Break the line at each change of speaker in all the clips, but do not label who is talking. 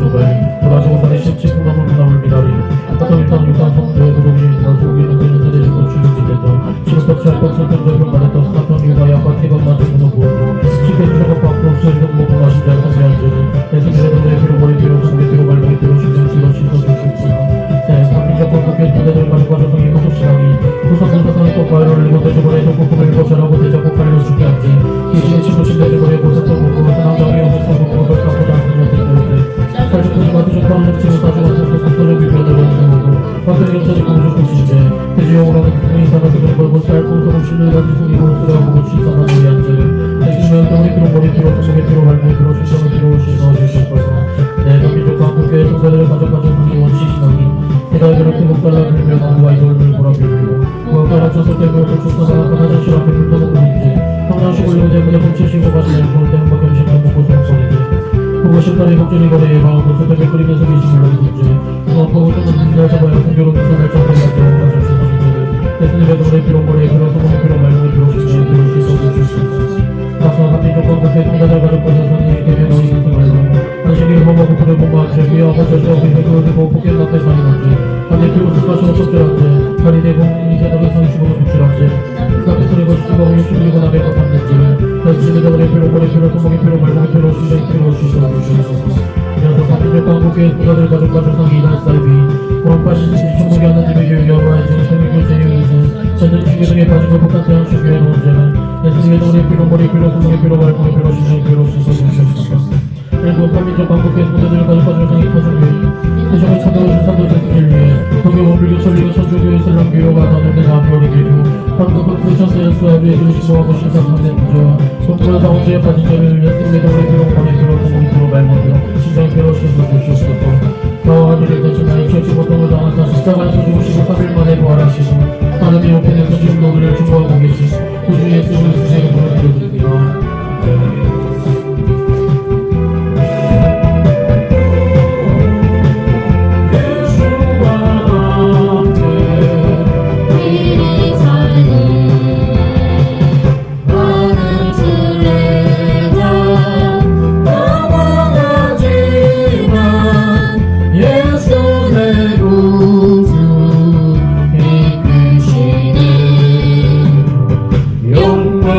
도발 돌아주고 산의 십지 풍랑을 문함을 미나리 아까 일단 육단 성도의 도덕이 나속이는 그는 세대 주고 주중지대도 지금까지 법선 등적을 말했던 사편 유가 약과 티가 맞은 문을 보고 쉽게 주저가 받고 없어지는 모든 맛이 잘 상대한지는 내 생일에도 내 피로 머리 뒤로 성계 뒤로 발목이 뒤로 신경 뒤로 씻어 주십시오. 상민적 건국의 부대들 가족과 조성의 모속시랑이 부산사상의 똑바로 일곱 대주번에 독국금을 거절하고 대적국 팔로 죽게 한지 이시의 친구신 대주번에 고사통 공부를 사남장의 영수성 공부를 갖고자 하는 것들 살죽고지가 부족한 흑지를 가져가 속도 속도를 비교하도록 생각하고 박근혜 경찰이 공주고 시제 대지용으로는 국민이 사가지고 걸고 쌀콩소금 신뢰가 지속이고 수레하고 시사가 노리한지를 대신면 병이 뒤로 머리 뒤로 손목에 뒤로 발목에 뒤로 신경을 뒤로 씻어 주실 거고 내 민족과 국교의 동사들을 가져가져 상기원 시신하기 대가이들을 태국달라 빌며 나무와 이돌을 보라 빌리고 무엇과 쳤을 때 그것을 쫓아서 하나 자신 앞에 불떠놓고 있지 평상시 올리고 대문에 훔치시고 가시는 볼 때문과 겸식한 먹고 성성이지 그것이 딸의 걱정이 거래에 마음으로 소백을 끓이면서 계시는 것이지 무엇보고 또 눈을 잡아야 풍교로 미선을 잡아야 되는 가져주는 것이지 대스님의 노래 비롱거리에 그런 소문을 비롱 말문에 비롱시지에 비롱시 써줄 수 있어 가서 같은 조건 국회 통과자 가족과 선생님이 되면 너희 인생을 한식이 범하고 그를 본마 제비와 버텨서 비색을 대고 포켓 앞에 사는 건지 아니 그곳을 가시고 섭절한지 다리 대고 이제덕을 성식으로 독실한지 그까지 소리고 싶고 욕심이고 나를 걷었는지 대스님의 노래 비롱거리 비롱 소목이 비롱 말문에 비롱 신경이 비롱 시서 이어서 사민족과 국회의 통과들 가족과 조상이 이날 삶이 고랑파신 천국이 하는 집의 교육이하고 해지는 생명교 제휴이신 전전 중계등에 빠진 것 북한 태양 중교의 논제는 예수님의 노래 비롱거리 비롱 소목이 비롱 말문에 비롱 신경이 비롱 시서 주셨습니다. 일본 판민족 광국의 무대들 가족과 조상이 터전교회 세종의 찾아오신 산도대수길 위해 동교 원불교 천리교 천주교의 설렁교회가 나누는 아비오리 교류 한국은 불천세의 수아비의 교시모하고 신사판의 부조와 동부의 당원주의 빠진 점을 예수님의 노래 비롱 거리 비롱 소목이 비롱 말문에 신경 비롱 시서 주셨고 나와 하늘을 대신하여 철치 고통을 당한다 십자가에서 죽으시고 3일 만에 부활하시고 하나님의 옆에서 지금 너희를 중보하고 계신 구주 예수를 주시는 분을 드려드립니다.
영광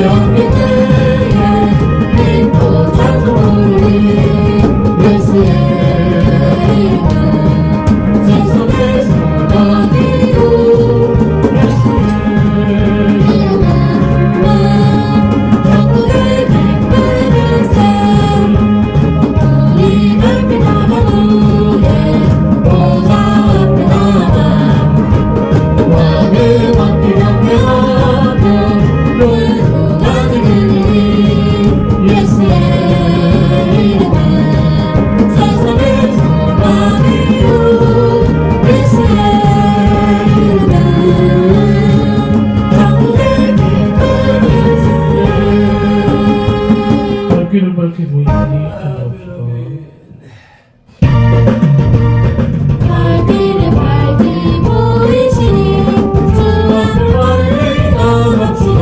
함께 때에 기뻐 찬송 부르리 예수의 이름은 세상의 소망이요 예수의 이름은 천국의 기쁨의 샘 우리 함께 나가 주의 보좌 앞에 나가 왕의 왕께 함께하며 노래로 가득히 예수의 이름은 세상의 소망이요 예수의 이름은 천국의 기쁨의 샘
밝기를 밝히 보이니 찾아옵시다.
밝기를 밝히 보이시니 주 앞을 멀리 나갑시다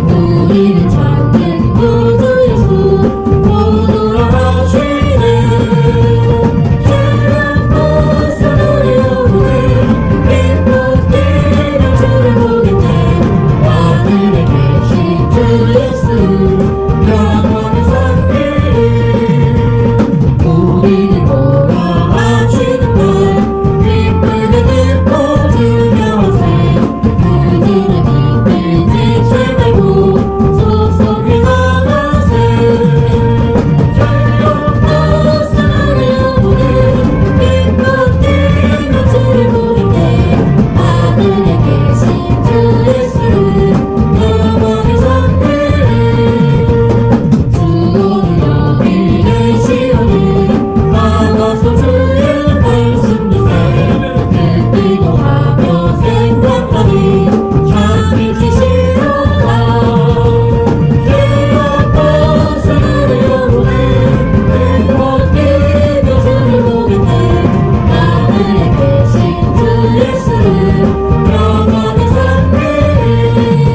우리를 찾는 구주 예수 모두 하시네 즐겁고 소리로 부르 기쁘게 주를 보겠네 하늘에 계신 주 예수 영원히 섬기리 우리를 보러 하시는 날 기쁘게 듣고 즐겨하세 그들의 믿음을 지체 말고 속속히 나가세 즐겁고 소리로 부르 기쁘게 주를 보겠네 하늘에 계신 주 예수 영원히 섬기리 주 오늘 여기 계시오니 나가서 주의 말씀 듣세 듣기도 하며 생각하니 참 미치시로다 즐겁고 소리로 부르 기쁘게 주를 보겠네 하늘에 계신 주 예수를 영원히 섬기리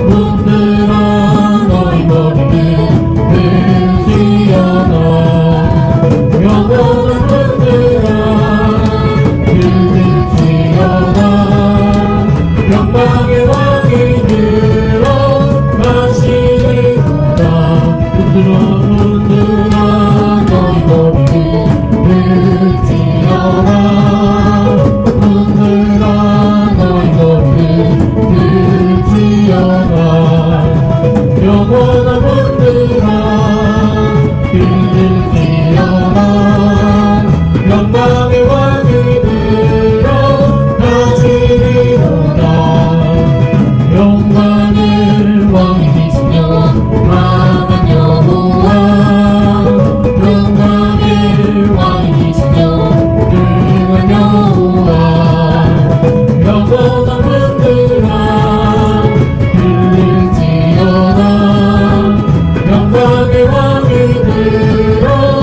문들아 너희 머리를 들지어라 영원한 문들아 들지어라 영광의 왕이 들어가시리로다 문들아 너희 머리를 들지어라 문들아 너희 머리를 들지어라 영원한 문들아 들지어라 영광의 왕이 들어가시리로다 영광의 왕이시여 강한 여호와 영광의 왕이시여 능한 여호와 영원한 문들아 들지어라 영광의 왕이 들어가시리로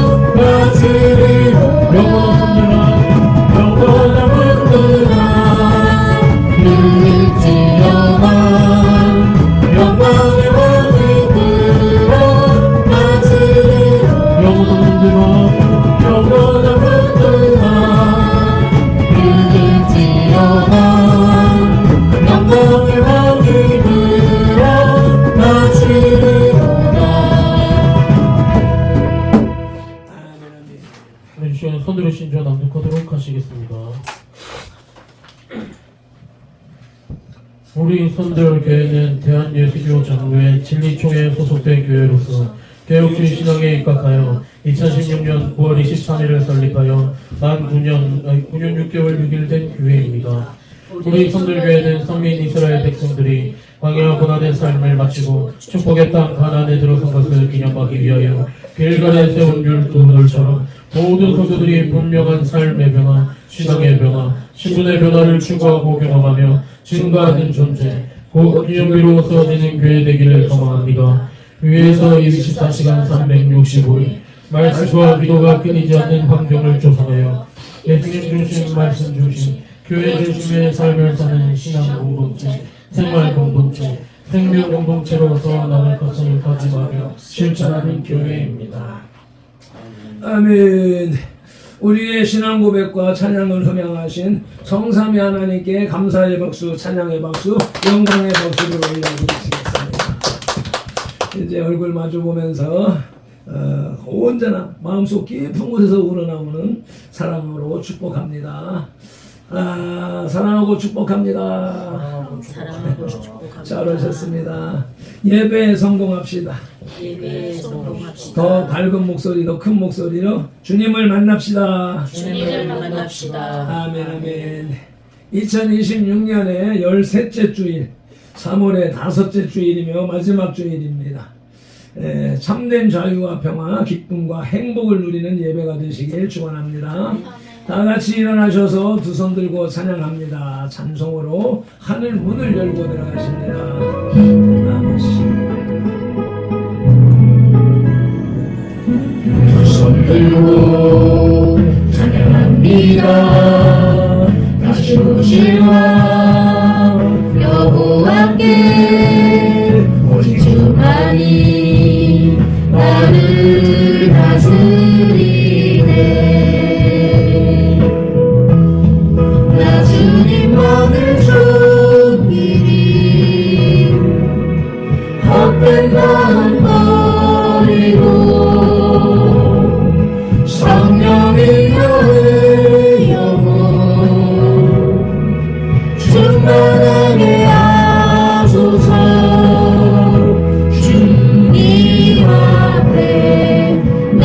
영원한 문들아 들지어라 영광의 왕이 들어가시리로 영원한 문들아 들지어라 영광의 왕이 들어가시리로다. 이 시간에 손들어 신조 낭독하도록 하시겠습니다. 우리 선들교회는 대한예수교 장로회 진리총회에 소속된 교회로서 개혁주의 신앙에 입각하여 2016년 9월 23일을 설립하여 만 9년 6개월 6일 된 교회입니다. 우리 선들교회는 선민 이스라엘 백성들이 광야 고난의 삶을 마치고 축복의 땅 가나안에 들어선 것을 기념하기 위하여 길갈에 세운 율도들처럼 모든 성도들이 분명한 삶의 변화, 신앙의 변화, 신분의 변화를 추구하고 경험하며 증거하는 존재, 곧 기념비로 세워지는 교회 되기를 소망합니다. 위에서 24시간 365일 말씀과 기도가 끊이지 않는 환경을 조성하여 예수님 중심, 말씀 중심, 교회 중심의 삶을 사는 신앙 공동체, 생활 공동체, 생명 공동체로서 남을 것을 다짐하며 실천하는 교회입니다.
아멘. 우리의 신앙 고백과 찬양을 흠양하신 성삼위 하나님께 감사의 박수, 찬양의 박수, 영광의 박수를 올려드리시겠습니다. 이제 얼굴 마주 보면서 언제나 마음속 깊은 곳에서 우러나오는 사랑으로 축복합니다. 사랑하고 축복합니다.
사랑하고 축복합니다.
잘하셨습니다. 예배에 성공합시다.
예배에 성공합시다.
더 밝은 목소리, 더 큰 목소리로 주님을 만납시다.
주님을 만납시다.
아멘, 아멘. 2026년의 13째 주일, 3월의 5째 주일이며 마지막 주일입니다. 참된 자유와 평화, 기쁨과 행복을 누리는 예배가 되시길 축원합니다. 다 같이 일어나셔서 두 손 들고 찬양합니다. 찬송으로 하늘 문을 열고 들어가십니다.
두 손 들고 찬양합니다. 다시 오시와
여호와께 오직 주만이 나를 다스리네. 나 주님만을 섬기리. 헛된 마음 버리고 성령의 여의 영혼 충만하게 하소서. 주님 앞에 내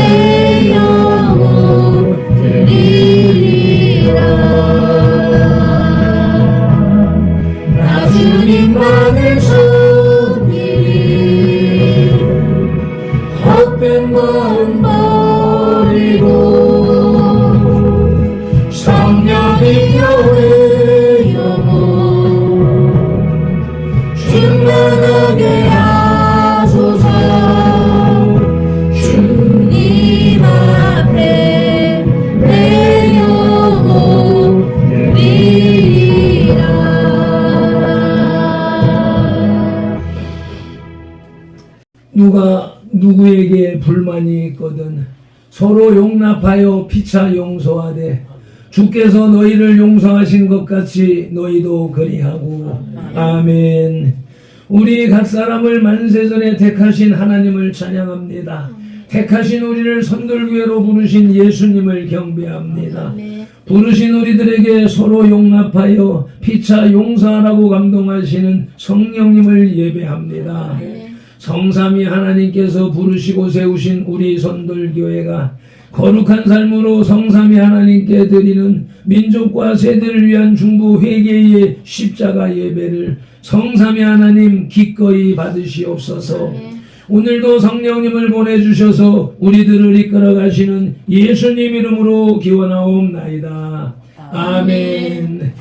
영혼 드리리라. 나 주님만을 섬기리. 헛된 마음 버리고 성령의 여의 영혼 충만하게 하소서. 주님 앞에 내 영혼 드리리라.
누가 누구에게 불만이 있거든 서로 용납하여 피차 용서하되 주께서 너희를 용서하신 것 같이 너희도 그리하고. 아멘. 우리 각 사람을 만세전에 택하신 하나님을 찬양합니다. 택하신 우리를 선들교회로 부르신 예수님을 경배합니다. 부르신 우리들에게 서로 용납하여 피차 용서하라고 감동하시는 성령님을 예배합니다. 성삼위 하나님께서 부르시고 세우신 우리 선돌교회가 거룩한 삶으로 성삼위 하나님께 드리는 민족과 세대를 위한 중부 회개의 십자가 예배를 성삼위 하나님 기꺼이 받으시옵소서. 오늘도 성령님을 보내주셔서 우리들을 이끌어 가시는 예수님 이름으로 기원하옵나이다. 아멘.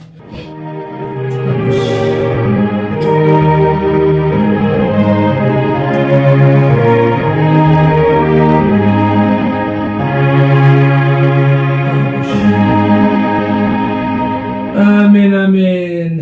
아멘 아멘.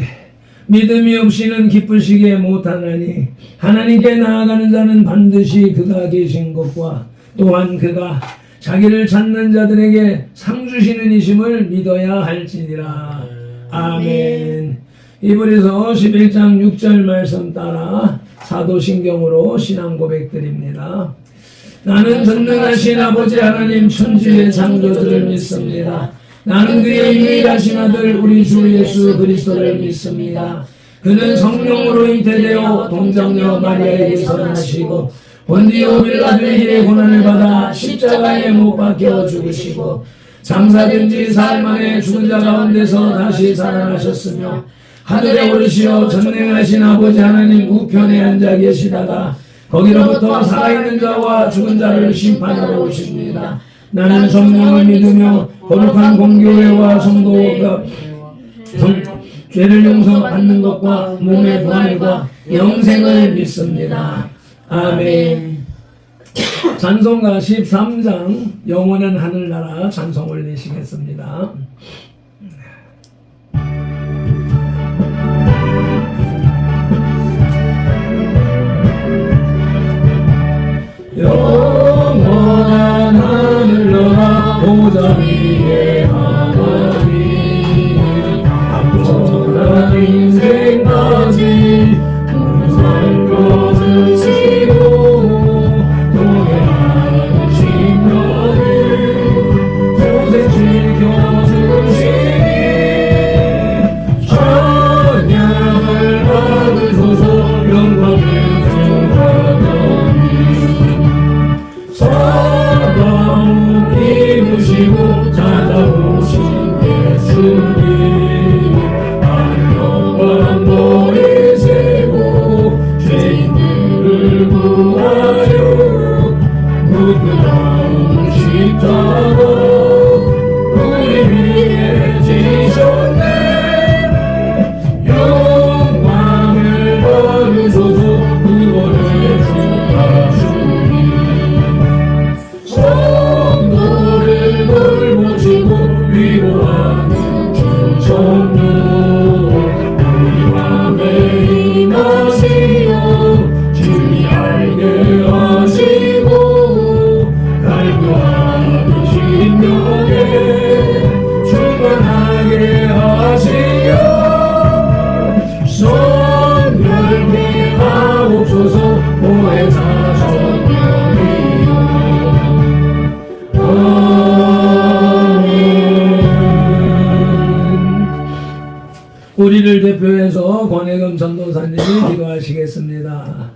믿음이 없이는 기쁘시게 못하나니 하나님께 나아가는 자는 반드시 그가 계신 것과 또한 그가 자기를 찾는 자들에게 상 주시는 이심을 믿어야 할지니라. 아멘. 이불에서 11장 6절 말씀 따라 사도신경으로 신앙 고백드립니다. 나는 전능하신 아버지 하나님 천지의 창조주를 믿습니다. 나는 그의 유일하신 아들 우리 주 예수 그리스도를 믿습니다. 그는 성령으로 잉태되어 동정녀 마리아에게서 나시고 본디오 빌라도에게 고난을 받아 십자가에 못 박혀 죽으시고 장사된 지 사흘 만에 죽은 자 가운데서 다시 살아나셨으며 하늘에 오르시어 전능하신 아버지 하나님 우편에 앉아 계시다가 거기로부터 살아있는 자와 죽은 자를 심판하러 오십니다. 나는 성령을 믿으며 거룩한 공교회와 성도가 죄를 용서받는 것과 몸의 부활과 영생을 믿습니다. 아멘. 찬송가 13장 영원한 하늘나라 찬송을 내시겠습니다. 영원한 하늘나라 보좌 위에 하나님 앞으로는 인생까지 살펴주시고 동행하는 신령을 평생 지켜주시니 찬양을 받으소서. 영광을 주하더니 사랑을 입으시고 찾아오신 예수님 아름다운 머리 세고 죄인들을 구하여 무끄러운 십자가 우리 위에 지셨네. 영광을 받으소서. 구원을 주하시니 성도를 돌보시고 위로하는 주 성령 우리 맘에 임하시어 진리 알게 하시고 갈구하는 심령에 충만하게 하시어 성결케 하옵소서. 보혜사 성령이여 우리를 대표해서 권혜금 전도사님이 기도하시겠습니다.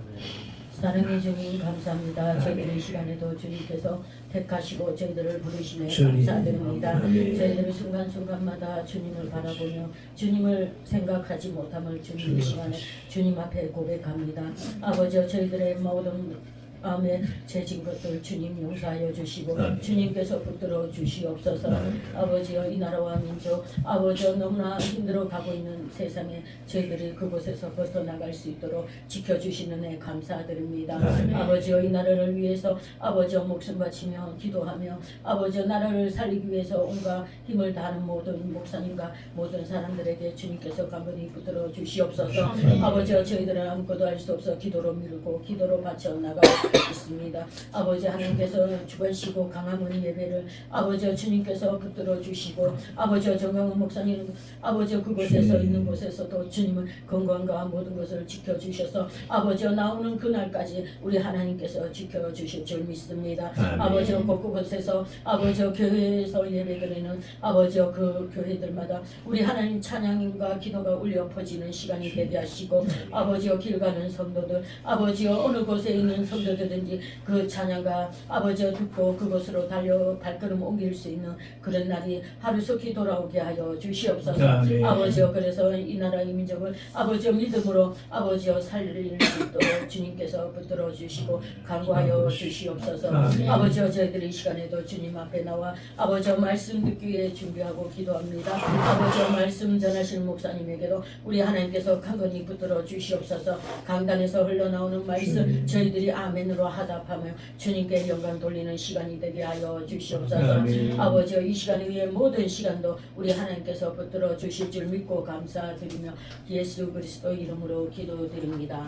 사랑의 주님 감사합니다. 저희들 이 시간에도 주님께서 택하시고 저희들을 부르시네
주님.
감사드립니다.
아멘.
저희들이 순간순간마다 주님을 바라보며 주님을 생각하지 못함을 주님 이 시간에 주님 앞에 고백합니다. 아버지여 저희들의 모든 아멘 죄진 것들 주님 용서하여 주시고
아멘.
주님께서 붙들어 주시옵소서.
아멘.
아버지여 이 나라와 민족 아버지여 너무나 힘들어 가고 있는 세상에 저희들이 그곳에서 벗어나갈 수 있도록 지켜주시는 애 감사드립니다.
아멘.
아버지여 이 나라를 위해서 아버지여 목숨 바치며 기도하며 아버지여 나라를 살리기 위해서 온갖 힘을 다하는 모든 목사님과 모든 사람들에게 주님께서 가만히 붙들어 주시옵소서. 아버지여 저희들은 아무것도 할 수 없어 기도로 밀고 기도로 바쳐 나가고 있습니다. 아버지 하나님께서 주관시고 강함은 예배를 아버지 주님께서 붙들어 주시고 아버지 정강훈 목사님 아버지 그곳에서 있는 곳에서도 주님은 건강과 모든 것을 지켜주셔서 아버지 나오는 그날까지 우리 하나님께서 지켜주실 줄 믿습니다. 아버지 곳곳에서 아버지 교회에서 예배드리는 아버지 그 교회들마다 우리 하나님 찬양과 기도가 울려 퍼지는 시간이 되게 하시고 아버지여 길 가는 성도들 아버지여 어느 곳에 있는 성도들든지 그 찬양과 아버지여 듣고 그곳으로 달려 발걸음 옮길 수 있는 그런 날이 하루속히 돌아오게 하여 주시옵소서.
아멘.
아버지여 그래서 이 나라 이 민족을 아버지여 믿음으로 아버지여 살릴 수 있도록 주님께서 붙들어 주시고 간구하여 주시옵소서. 아버지여 저희들이 이 시간에도 주님 앞에 나와 아버지여 말씀 듣기 위해 준비하고 기도합니다. 아버지여 말씀 전하실 목사님에게도 우리 하나님께서 강건히 붙들어 주시옵소서. 강단에서 흘러나오는 말씀 저희들이 아멘으로 하답하며 주님께 영광 돌리는 시간이 되게 하여 주시옵소서. 아버지여 이 시간 위에 모든 시간도 우리 하나님께서 붙들어 주실 줄 믿고 감사드리며 예수 그리스도 이름으로 기도드립니다.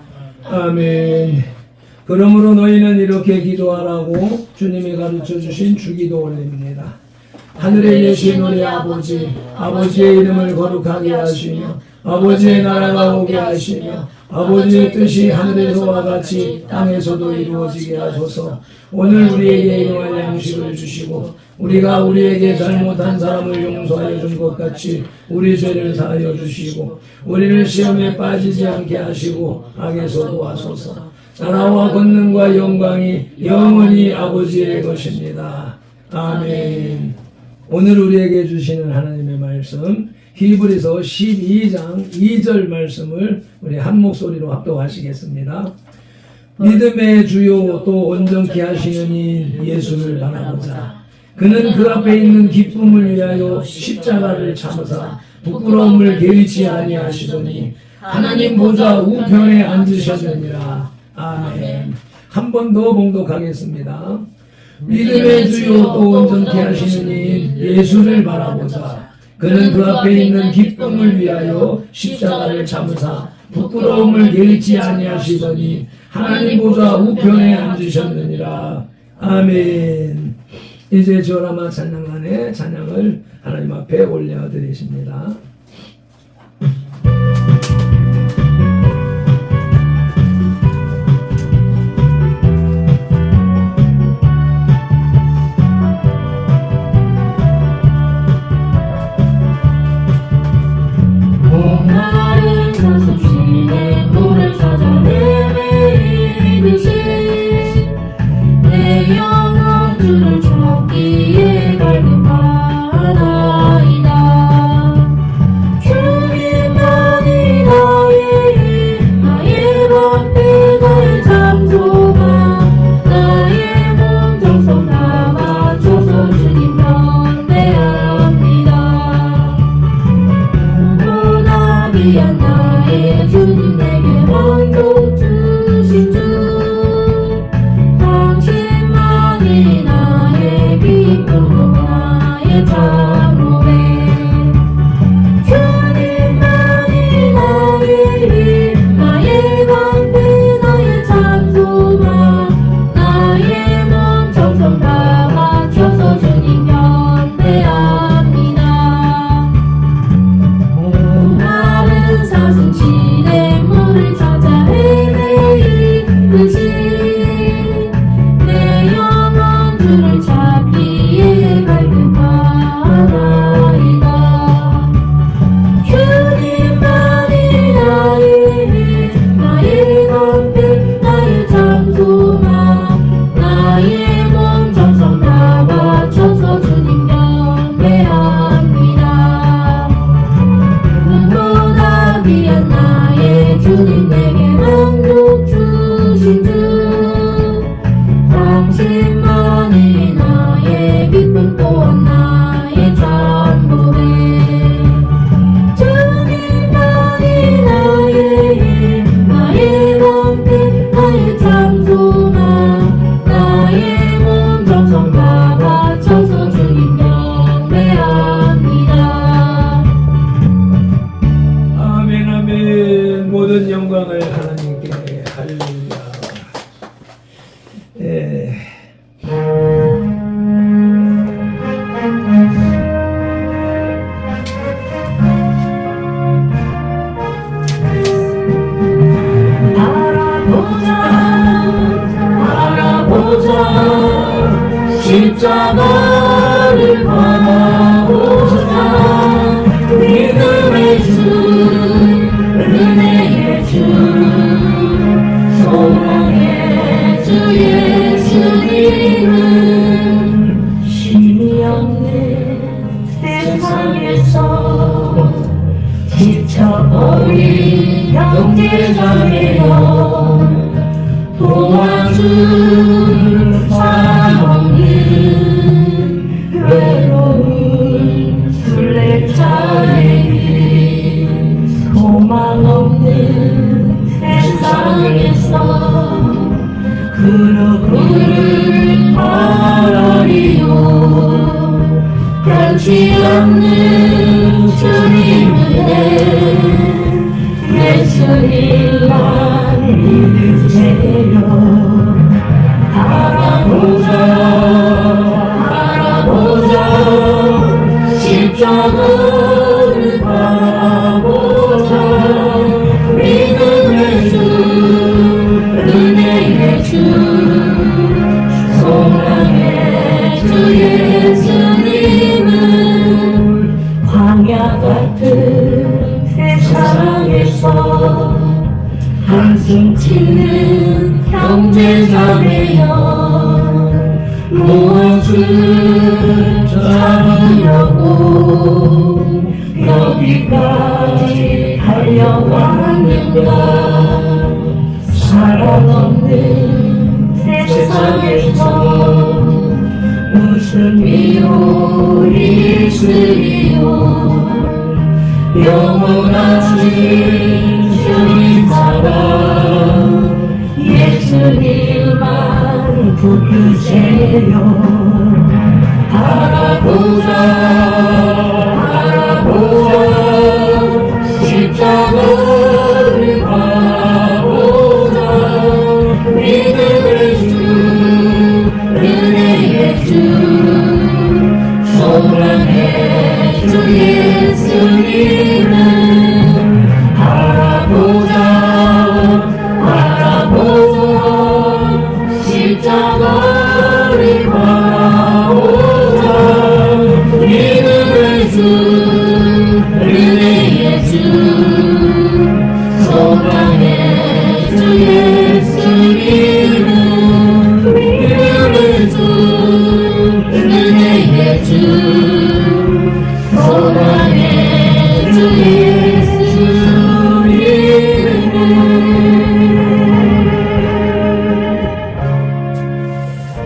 아멘. 그러므로 너희는 이렇게 기도하라고 주님이 가르쳐 주신 주기도 올립니다. 하늘에 계신 우리 아버지, 아버지의 이름을 거룩하게 하시며 아버지의 나라가 오게 하시며 아버지의 뜻이 하늘에서와 같이 땅에서도 이루어지게 하소서. 오늘 우리에게 일용할 양식을 주시고 우리가 우리에게 잘못한 사람을 용서하여 준 것 같이 우리 죄를 사하여 주시고 우리를 시험에 빠지지 않게 하시고 악에서 도와소서. 나라와 권능과 영광이 영원히 아버지의 것입니다. 아멘. 오늘 우리에게 주시는 하나님의 말씀 히브리서 12장 2절 말씀을 우리 한 목소리로 합독하시겠습니다. 믿음의 주요 또 온전케 하시는 이 예수를 바라보자. 그는 그 앞에 있는 기쁨을 위하여 십자가를 참으사 부끄러움을 개의치 아니하시더니 하나님 보좌 우편에 앉으셨느니라. 아멘. 한 번 더 봉독하겠습니다. 믿음의 주요 또 온전케 하시는 이 예수를 바라보자. 그는 그 앞에 있는 기쁨을 위하여 십자가를 참으사 부끄러움을 개의치 아니하시더니 하나님 보좌 우편에 앉으셨느니라. 아멘. 이제 저라마 찬양단의 찬양을 하나님 앞에 올려드리십니다.
목마른 가슴시에 물을 찾아 헤매이듯이 내 영혼 주를 찾기에 갈급하나이다. 주님만이 나의 힘, 나의 방패, 나의 장소가 나의 몸 정성 다 맞춰서 주님 경배합니다. 위한 나의 주님 내게 만족 주신 주 당신만이 나의 기쁨 나의 장로배 주님만이 나의 힘 나의 방패 나의 장소가 나의 몸 정성 다 맞춰서 주님 경배합니다. 사슴치에 물을 찾아 헤매이듯이 내 영혼 주를 찾기에 갈급하나이다. 주님만이 나의 힘 나의 방패 나의 장소가 나의 몸 정성 다 맞춰서 주님 경배합니다. 위한 나의 주님 내게 만족 주신 주 당신만이 나의 기쁨 또한 나의 전부네. 주님만이 나의 힘 나의 방패 나의 장소가 나의 몸 정성 다 바쳐서 주님 경배합니다.
아멘. 모든 영광을 하나님께. 할렐루야.
바라보자 십자가를 바라보자 믿음의 주 은혜의 주 소망의 주 예수님은 힘이 없는 세상에서 지쳐버린 형제자매여 도와줄 사람 없는 외로운 순례자에게 소망 없는 세상에서 그를 바라리요 변치 않는 주님 은혜 예수님만 믿으세요 바라보자 십자가를 바라보자 믿음의 주 은혜의 주 소망의 주 예수님은 광야 같은 세상에서 한숨 치는 형제자매여 무엇을 잡으려고 여기까지 달려왔는가 사랑 없는 세상에서 무슨 미움이 있으리요 영원하신 주님 사랑 예수님만 부르세요 바라보자 십자가를 바라보자 믿음의 주 은혜의 주 소망의 주 예수님은 바라보자 십자가를 바라보자 믿음의 주 은혜의 주 소망의 주 예수님은 믿음의 주 은혜의 주 소망의 주 예수님은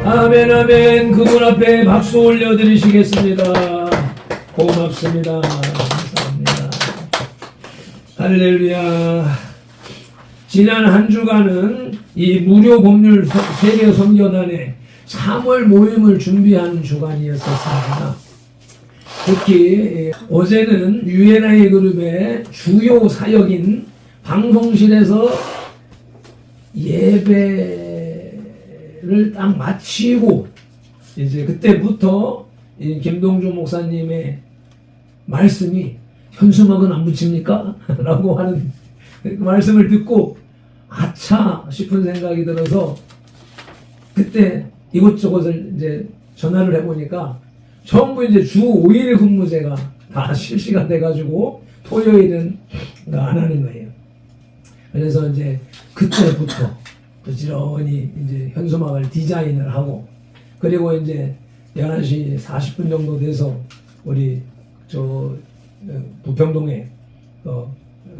아멘 아멘. 그분 앞에 박수 올려드리시겠습니다. 고맙습니다. 감사합니다. 할렐루야. 지난 한 주간은 이 무료 법률 세계 선교단의 3월 모임을 준비하는 주간이었습니다. 특히 어제는 UNI 그룹의 주요 사역인 방송실에서 예배를 딱 마치고 이제 그때부터 이 김동주 목사님의 말씀이 현수막은 안 붙입니까? 라고 하는 그 말씀을 듣고 아차 싶은 생각이 들어서 그때 이것저것을 이제 전화를 해보니까 전부 이제 주 5일 근무제가 다 실시가 돼가지고 토요일은 안 하는 거예요. 그래서 이제 그때부터 부지런히 이제 현수막을 디자인을 하고 그리고 이제 11시 40분 정도 돼서 우리 저 부평동에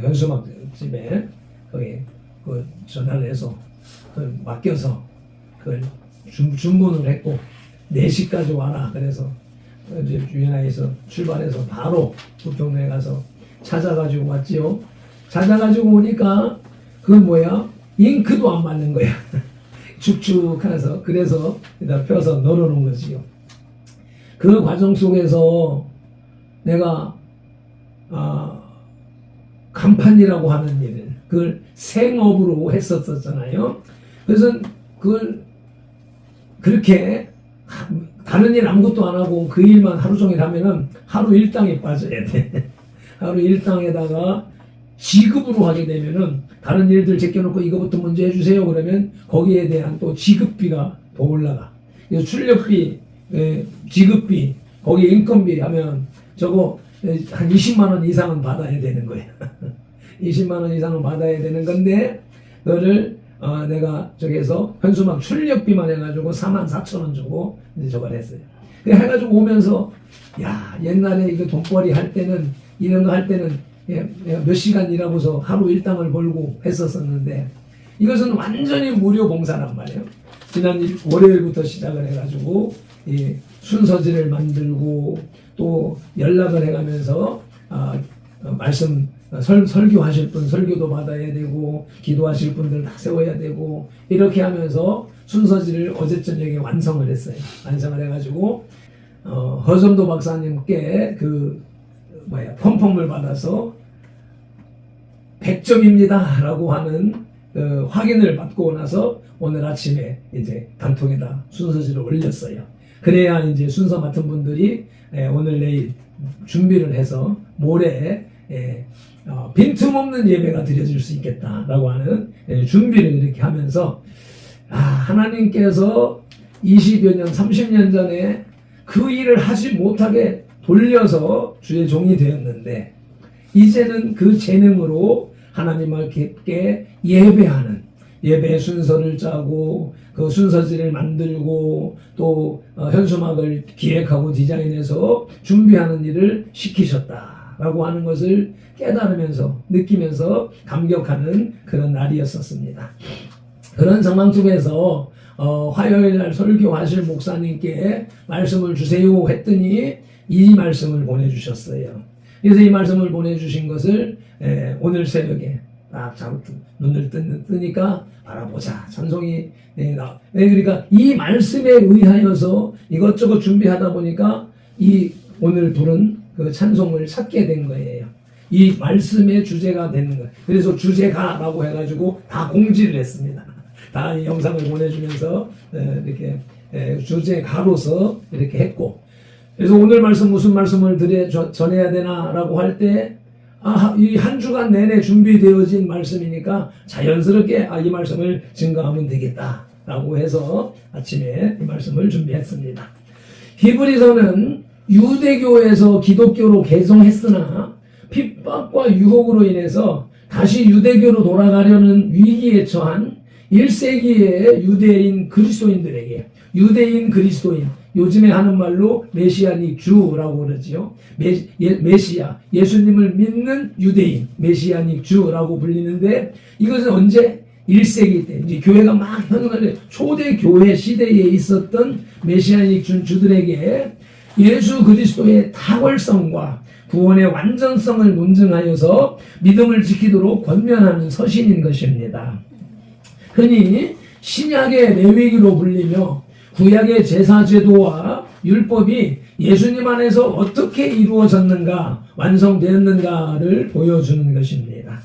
현수막 집에 거기 그 전화를 해서 그걸 맡겨서 그걸 주문을 했고 4시까지 와라 그래서 이제 UNI에서 출발해서 바로 부평동에 가서 찾아가지고 왔지요. 찾아가지고 오니까 그건 뭐야? 잉크도 안 맞는 거야. 축축해서 그래서 일단 펴서 널어놓은 거지요. 그 과정 속에서 내가 간판이라고 하는 일을 그걸 생업으로 했었잖아요. 그래서 그걸 그렇게 다른 일 아무것도 안 하고 그 일만 하루 종일 하면은 하루 일당에 빠져야 돼. 하루 일당에다가 지급으로 하게 되면은 다른 일들 제껴놓고 이거부터 먼저 해주세요 그러면 거기에 대한 또 지급비가 더 올라가. 그래서 출력비, 지급비, 거기 인건비 하면 저거 한 20만 원 이상은 받아야 되는 거예요. 20만 원 이상은 받아야 되는 건데 그거를 내가 저기에서 현수막 출력비만 해가지고 44,000원 주고 이제 저걸 했어요. 그래 해가지고 오면서 야 옛날에 이거 돈벌이 할 때는 이런 거 할 때는 몇 시간 일하고서 하루 일당을 벌고 했었었는데 이것은 완전히 무료 봉사란 말이에요. 지난 월요일부터 시작을 해가지고 이 순서지를 만들고 또 연락을 해가면서 말씀 설교하실 분 설교도 받아야 되고 기도하실 분들 다 세워야 되고 이렇게 하면서 순서지를 어제 저녁에 완성을 했어요. 완성을 해가지고 허선도 박사님께 펌펌을 받아서 100점입니다 라고 하는 확인을 받고 나서 오늘 아침에 이제 단통에다 순서지를 올렸어요. 그래야 이제 순서 맡은 분들이 오늘 내일 준비를 해서 모레 빈틈없는 예배가 드려질 수 있겠다라고 하는 준비를 이렇게 하면서 하나님께서 20여 년, 30년 전에 그 일을 하지 못하게 돌려서 주의 종이 되었는데 이제는 그 재능으로 하나님께 예배하는 예배 순서를 짜고 그 순서지를 만들고 또 현수막을 기획하고 디자인해서 준비하는 일을 시키셨다라고 하는 것을 깨달으면서 느끼면서 감격하는 그런 날이었었습니다. 그런 상황 속에서 화요일 날 설교하실 목사님께 말씀을 주세요 했더니 이 말씀을 보내주셨어요. 그래서 이 말씀을 보내주신 것을 오늘 새벽에 딱 눈을 뜨니까 바라보자. 찬송이 그러니까 이 말씀에 의하여서 이것저것 준비하다 보니까 이 오늘 부른 그 찬송을 찾게 된 거예요. 이 말씀의 주제가 되는 거예요. 그래서 주제가라고 해가지고 다 공지를 했습니다. 다 이 영상을 보내주면서 이렇게 주제가로서 이렇게 했고 그래서 오늘 말씀 무슨 말씀을 전해야 되나라고 할 때 이 한 주간 내내 준비되어진 말씀이니까 자연스럽게 이 말씀을 증거하면 되겠다라고 해서 아침에 이 말씀을 준비했습니다. 히브리서는 유대교에서 기독교로 개성했으나 핍박과 유혹으로 인해서 다시 유대교로 돌아가려는 위기에 처한 1세기의 유대인 그리스도인들에게 유대인 그리스도인 요즘에 하는 말로 메시아닉 주라고 그러지요. 메시아 예수님을 믿는 유대인 메시아닉 주라고 불리는데 이것은 언제 1세기 때 이제 교회가 막 현존하는 초대 교회 시대에 있었던 메시아닉 주들에게 예수 그리스도의 탁월성과 구원의 완전성을 논증하여서 믿음을 지키도록 권면하는 서신인 것입니다. 흔히 신약의 레위기로 불리며 구약의 제사제도와 율법이 예수님 안에서 어떻게 이루어졌는가 완성되었는가를 보여주는 것입니다.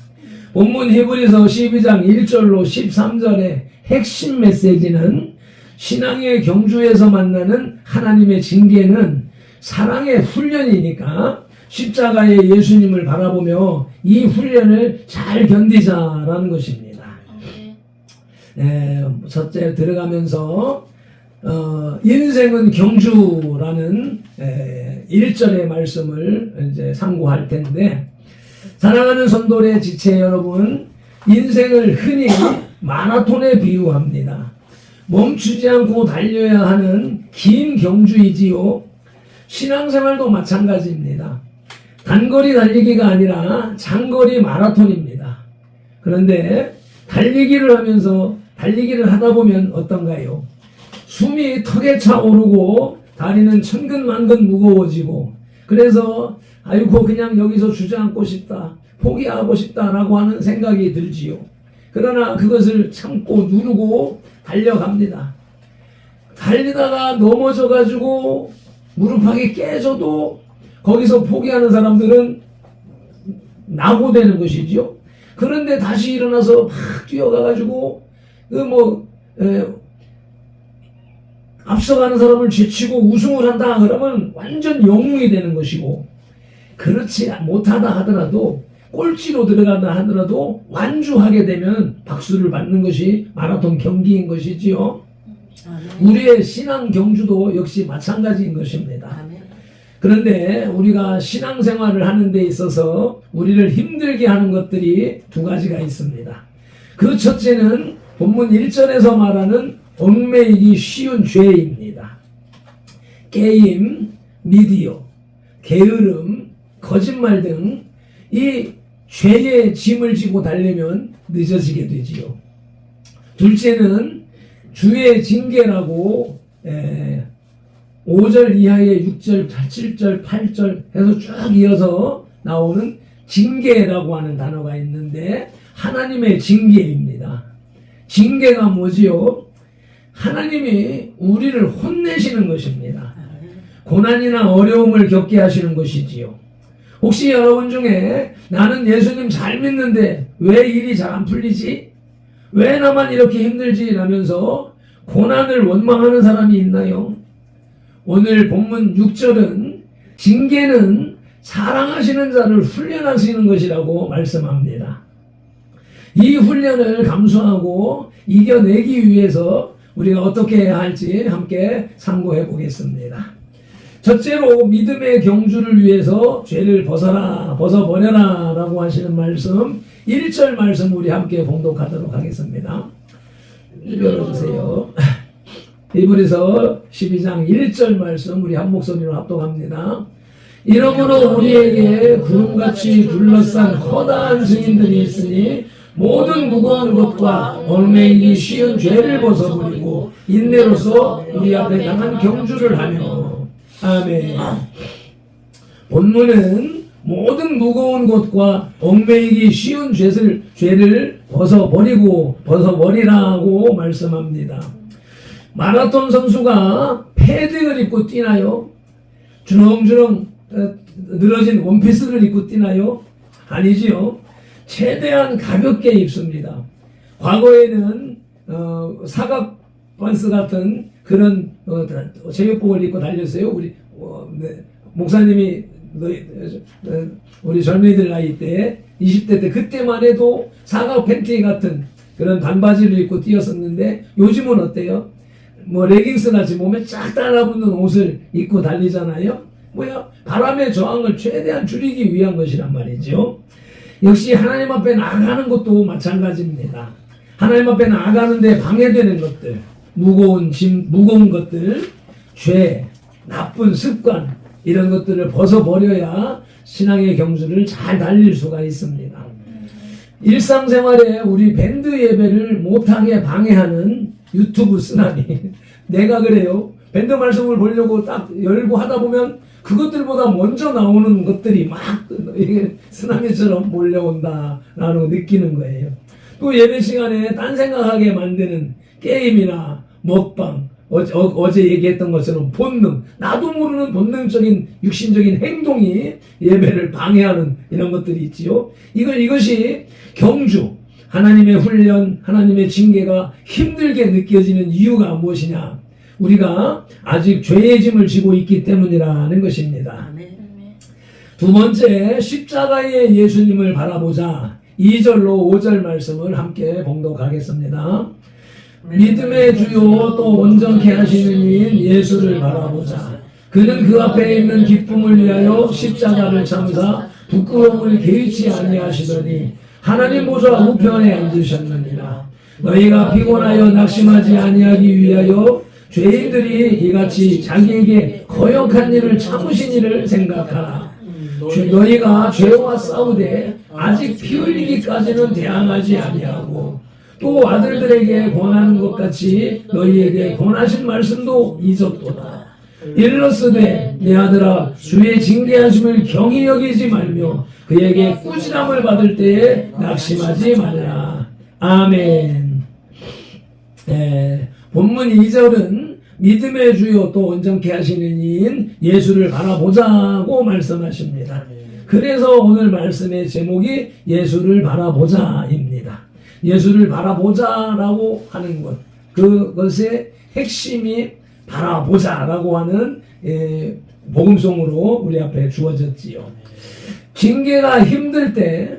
본문 히브리서 12장 1절로 13절의 핵심 메시지는 신앙의 경주에서 만나는 하나님의 징계는 사랑의 훈련이니까 십자가의 예수님을 바라보며 이 훈련을 잘 견디자라는 것입니다. 첫째 들어가면서 인생은 경주라는 1절의 말씀을 이제 상고할 텐데 사랑하는 성도의 지체 여러분 인생을 흔히 마라톤에 비유합니다. 멈추지 않고 달려야 하는 긴 경주이지요. 신앙생활도 마찬가지입니다. 단거리 달리기가 아니라 장거리 마라톤입니다. 그런데 달리기를 하다 보면 어떤가요? 숨이 턱에 차오르고 다리는 천근만근 무거워지고 그래서 아이고 그냥 여기서 주저앉고 싶다 포기하고 싶다라고 하는 생각이 들지요. 그러나 그것을 참고 누르고 달려갑니다. 달리다가 넘어져가지고 무릎팍이 깨져도 거기서 포기하는 사람들은 낙오되는 것이지요. 그런데 다시 일어나서 막 뛰어가가지고 앞서가는 사람을 제치고 우승을 한다 그러면 완전 영웅이 되는 것이고 그렇지 못하다 하더라도 꼴찌로 들어간다 하더라도 완주하게 되면 박수를 받는 것이 마라톤 경기인 것이지요. 우리의 신앙 경주도 역시 마찬가지인 것입니다.
아멘.
그런데 우리가 신앙생활을 하는 데 있어서 우리를 힘들게 하는 것들이 두 가지가 있습니다. 그 첫째는 본문 1절에서 말하는 얽매이기 쉬운 죄입니다. 게임, 미디어, 게으름, 거짓말 등 이 죄의 짐을 지고 달리면 늦어지게 되지요. 둘째는 주의 징계라고 5절 이하의 6절, 7절, 8절 해서 쭉 이어서 나오는 징계라고 하는 단어가 있는데 하나님의 징계입니다. 징계가 뭐지요? 하나님이 우리를 혼내시는 것입니다. 고난이나 어려움을 겪게 하시는 것이지요. 혹시 여러분 중에 나는 예수님 잘 믿는데 왜 일이 잘 안 풀리지? 왜 나만 이렇게 힘들지? 라면서 고난을 원망하는 사람이 있나요? 오늘 본문 6절은 징계는 사랑하시는 자를 훈련하시는 것이라고 말씀합니다. 이 훈련을 감수하고 이겨내기 위해서 우리가 어떻게 해야 할지 함께 상고해 보겠습니다. 첫째로 믿음의 경주를 위해서 죄를 벗어버려라 라고 하시는 말씀 1절 말씀 우리 함께 봉독하도록 하겠습니다. 열어주세요. 히브리서 12장 1절 말씀 우리 한 목소리로 합독합니다. 이러므로 우리에게 구름같이 둘러싼 커다란 증인들이 있으니 모든 무거운 것과 얽매이기 쉬운 죄를 벗어버리고 인내로서 우리 앞에 당한 경주를 하며 아멘. 본문은 모든 무거운 것과 얽매이기 쉬운 죄를 벗어버리라고 말씀합니다. 마라톤 선수가 패딩을 입고 뛰나요? 주렁주렁 늘어진 원피스를 입고 뛰나요? 아니지요. 최대한 가볍게 입습니다. 과거에는 사각 반스 같은 그런 체육복을 입고 달렸어요. 우리 목사님이 우리 젊은이들 나이 때 20대 때 그때만 해도 사각 팬티 같은 그런 반바지를 입고 뛰었었는데 요즘은 어때요? 뭐 레깅스 같이 몸에 쫙 달라붙는 옷을 입고 달리잖아요. 뭐야? 바람의 저항을 최대한 줄이기 위한 것이란 말이죠. 역시 하나님 앞에 나아가는 것도 마찬가지입니다. 하나님 앞에 나아가는데 방해되는 것들, 무거운 것들, 죄, 나쁜 습관 이런 것들을 벗어버려야 신앙의 경주를 잘 달릴 수가 있습니다. 일상생활에 우리 밴드 예배를 못하게 방해하는 유튜브 쓰나미. 내가 그래요. 밴드 말씀을 보려고 딱 열고 하다 보면 그것들보다 먼저 나오는 것들이 막 이게 쓰나미처럼 몰려온다라는 거 느끼는 거예요. 또 예배 시간에 딴 생각하게 만드는 게임이나 먹방, 어제 얘기했던 것처럼 본능, 나도 모르는 본능적인 육신적인 행동이 예배를 방해하는 이런 것들이 있지요. 이것이 경주, 하나님의 훈련, 하나님의 징계가 힘들게 느껴지는 이유가 무엇이냐? 우리가 아직 죄의 짐을 지고 있기 때문이라는 것입니다. 두 번째, 십자가의 예수님을 바라보자. 2절로 5절 말씀을 함께 봉독하겠습니다. 믿음의 주요 또 온전케 하시는 이인 예수를 바라보자. 그는 그 앞에 있는 기쁨을 위하여 십자가를 참사 부끄러움을 개의치 아니하시더니 하나님 보좌 우편에 앉으셨느니라. 너희가 피곤하여 낙심하지 아니하기 위하여 죄인들이 이같이 자기에게 거역한 일을 참으신 일을 생각하라. 너희가 죄와 싸우되 아직 피 흘리기까지는 대항하지 아니하고 또 아들들에게 권하는 것 같이 너희에게 권하신 말씀도 잊었도다. 일러스되 내 아들아 주의 징계하심을 경히 여기지 말며 그에게 꾸지람을 받을 때에 낙심하지 말라. 아멘. 본문 2절은 믿음의 주요 또 온전케 하시는 이인 예수를 바라보자고 말씀하십니다. 그래서 오늘 말씀의 제목이 예수를 바라보자입니다. 예수를 바라보자라고 하는 것, 그것의 핵심이 바라보자라고 하는 복음송으로 우리 앞에 주어졌지요. 징계가 힘들 때,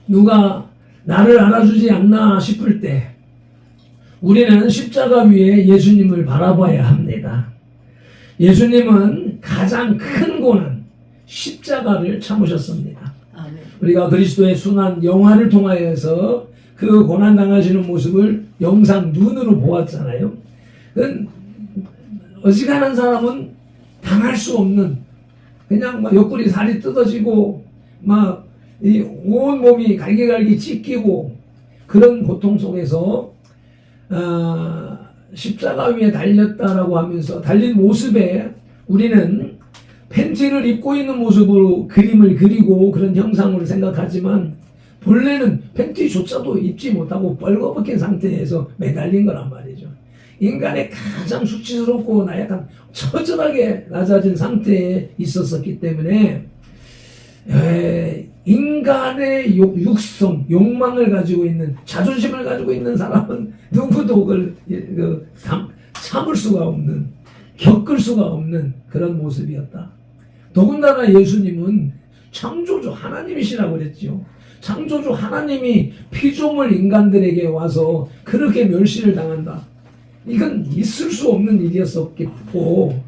누가 나를 알아주지 않나 싶을 때, 우리는 십자가 위에 예수님을 바라봐야 합니다. 예수님은 가장 큰 고난, 십자가를 참으셨습니다.
아멘.
우리가 그리스도의 순환 영화를 통하여서 그 고난 당하시는 모습을 영상 눈으로 보았잖아요. 어지간한 사람은 당할 수 없는, 그냥 막 옆구리 살이 뜯어지고 막 이 온 몸이 갈기갈기 찢기고 그런 고통 속에서 십자가 위에 달렸다라고 하면서 달린 모습에 우리는 팬티를 입고 있는 모습으로 그림을 그리고 그런 형상으로 생각하지만 본래는 팬티조차도 입지 못하고 뻘거벗긴 상태에서 매달린 거란 말이죠. 인간의 가장 수치스럽고 나약한 처절하게 낮아진 상태에 있었었기 때문에 인간의 육성, 욕망을 가지고 있는, 자존심을 가지고 있는 사람은 누구도 그걸 참을 수가 없는, 겪을 수가 없는 그런 모습이었다. 더군다나 예수님은 창조주 하나님이시라고 그랬죠. 창조주 하나님이 피조물 인간들에게 와서 그렇게 멸시를 당한다. 이건 있을 수 없는 일이었었고,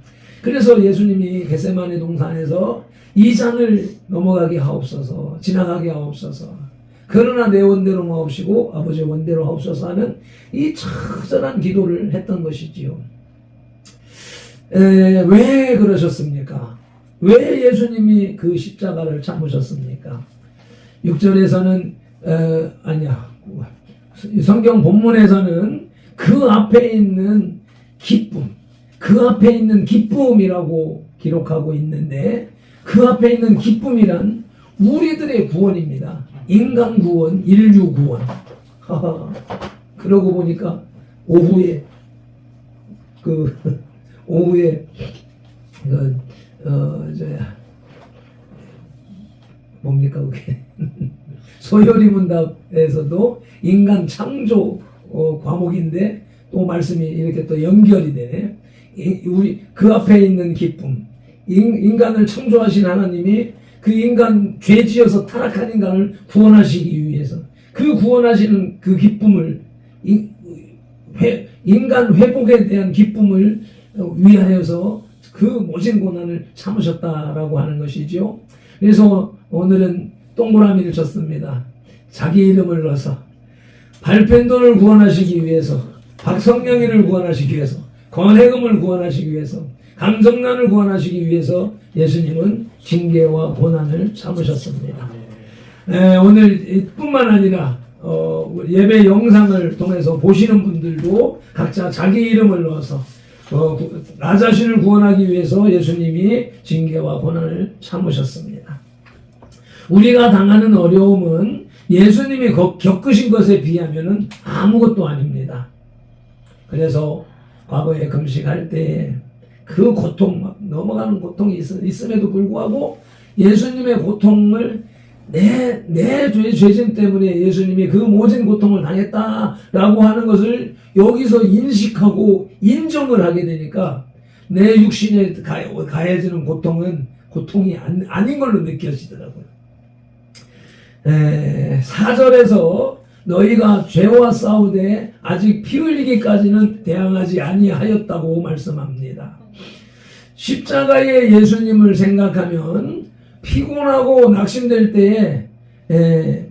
그래서 예수님이 겟세마네 동산에서 이 잔을 넘어가게 하옵소서, 지나가게 하옵소서, 그러나 내 원대로 마옵시고 아버지의 원대로 하옵소서 하는 이 처절한 기도를 했던 것이지요. 왜 그러셨습니까? 왜 예수님이 그 십자가를 참으셨습니까? 6절에서는 성경 본문에서는 그 앞에 있는 기쁨, 그 앞에 있는 기쁨이라고 기록하고 있는데, 그 앞에 있는 기쁨이란 우리들의 구원입니다. 인간 구원, 인류 구원. 그러고 보니까 오후에 뭡니까 그게 소요리 문답에서도 인간 창조 과목인데 또 말씀이 이렇게 또 연결이 되네. 우리 그 앞에 있는 기쁨, 인간을 창조하신 하나님이 그 인간 죄지어서 타락한 인간을 구원하시기 위해서 그 구원하시는 그 기쁨을 인간 회복에 대한 기쁨을 위하여서 그 모진 고난을 참으셨다라고 하는 것이죠. 그래서 오늘은 동그라미를 쳤습니다. 자기 이름을 넣어서 발펜돈을 구원하시기 위해서, 박성령이를 구원하시기 위해서, 권혜금을 구원하시기 위해서, 강정란을 구원하시기 위해서 예수님은 징계와 고난을 참으셨습니다. 오늘 뿐만 아니라 예배 영상을 통해서 보시는 분들도 각자 자기 이름을 넣어서 나 자신을 구원하기 위해서 예수님이 징계와 고난을 참으셨습니다. 우리가 당하는 어려움은 예수님이 겪으신 것에 비하면 아무것도 아닙니다. 그래서 과거에 금식할 때 그 고통, 막 넘어가는 고통이 있음에도 불구하고 예수님의 고통을 내 죄짐 때문에 예수님이 그 모진 고통을 당했다라고 하는 것을 여기서 인식하고 인정을 하게 되니까 내 육신에 가해지는 고통은 고통이 아닌 걸로 느껴지더라고요. 4절에서 너희가 죄와 싸우되 아직 피 흘리기까지는 대항하지 아니하였다고 말씀합니다. 십자가의 예수님을 생각하면 피곤하고 낙심될 때에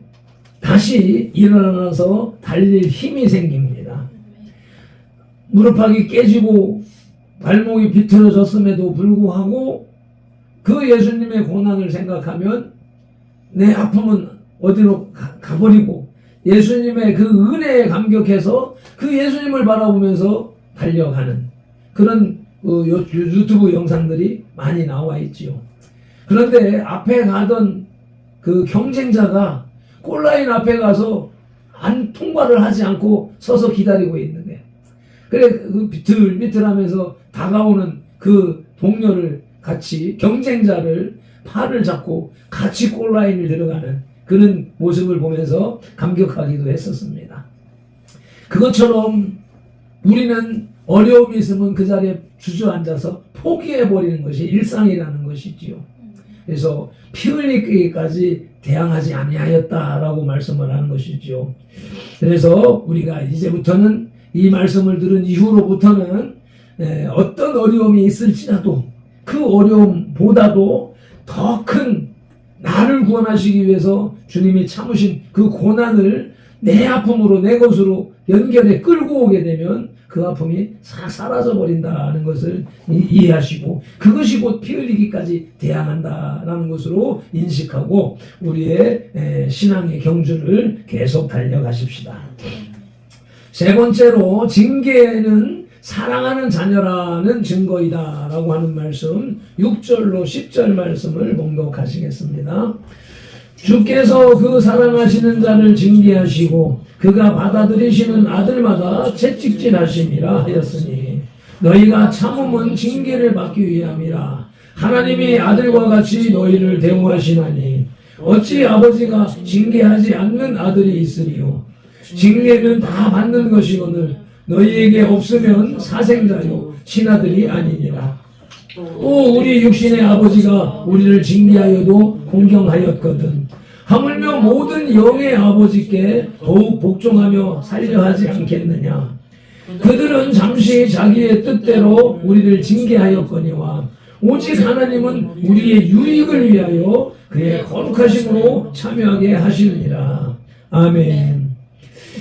다시 일어나서 달릴 힘이 생깁니다. 무릎팍이 깨지고 발목이 비틀어졌음에도 불구하고 그 예수님의 고난을 생각하면 내 아픔은 어디로 가버리고 예수님의 그 은혜에 감격해서 그 예수님을 바라보면서 달려가는 그런 유튜브 영상들이 많이 나와 있지요. 그런데 앞에 가던 그 경쟁자가 골라인 앞에 가서 통과를 하지 않고 서서 기다리고 있는 거예요. 그래 그 비틀비틀하면서 다가오는 그 동료를 같이, 경쟁자를 팔을 잡고 같이 골라인을 들어가는 그런 모습을 보면서 감격하기도 했었습니다. 그것처럼 우리는 어려움이 있으면 그 자리에 주저앉아서 포기해버리는 것이 일상이라는 것이지요. 그래서 피 흘리기까지 대항하지 아니하였다라고 말씀을 하는 것이지요. 그래서 우리가 이제부터는 이 말씀을 들은 이후로부터는 어떤 어려움이 있을지라도 그 어려움보다도 더 큰 나를 구원하시기 위해서 주님이 참으신 그 고난을 내 아픔으로 내 것으로 연결해 끌고 오게 되면 그 아픔이 싹 사라져 버린다는 것을 이해하시고 그것이 곧 피 흘리기까지 대항한다라는 것으로 인식하고 우리의 신앙의 경주를 계속 달려가십시다. 세 번째로 징계는 사랑하는 자녀라는 증거이다 라고 하는 말씀 6절로 10절 말씀을 봉독하시겠습니다. 주께서 그 사랑하시는 자를 징계하시고 그가 받아들이시는 아들마다 채찍질하심이라 하였으니 너희가 참음은 징계를 받기 위함이라. 하나님이 아들과 같이 너희를 대우하시나니 어찌 아버지가 징계하지 않는 아들이 있으리요. 징계는 다 받는 것이거늘 너희에게 없으면 사생자요 친아들이 아니니라. 또 우리 육신의 아버지가 우리를 징계하여도 공경하였거든 하물며 모든 영의 아버지께 더욱 복종하며 살려하지 않겠느냐. 그들은 잠시 자기의 뜻대로 우리를 징계하였거니와 오직 하나님은 우리의 유익을 위하여 그의 거룩하심으로 참여하게 하시느니라. 아멘.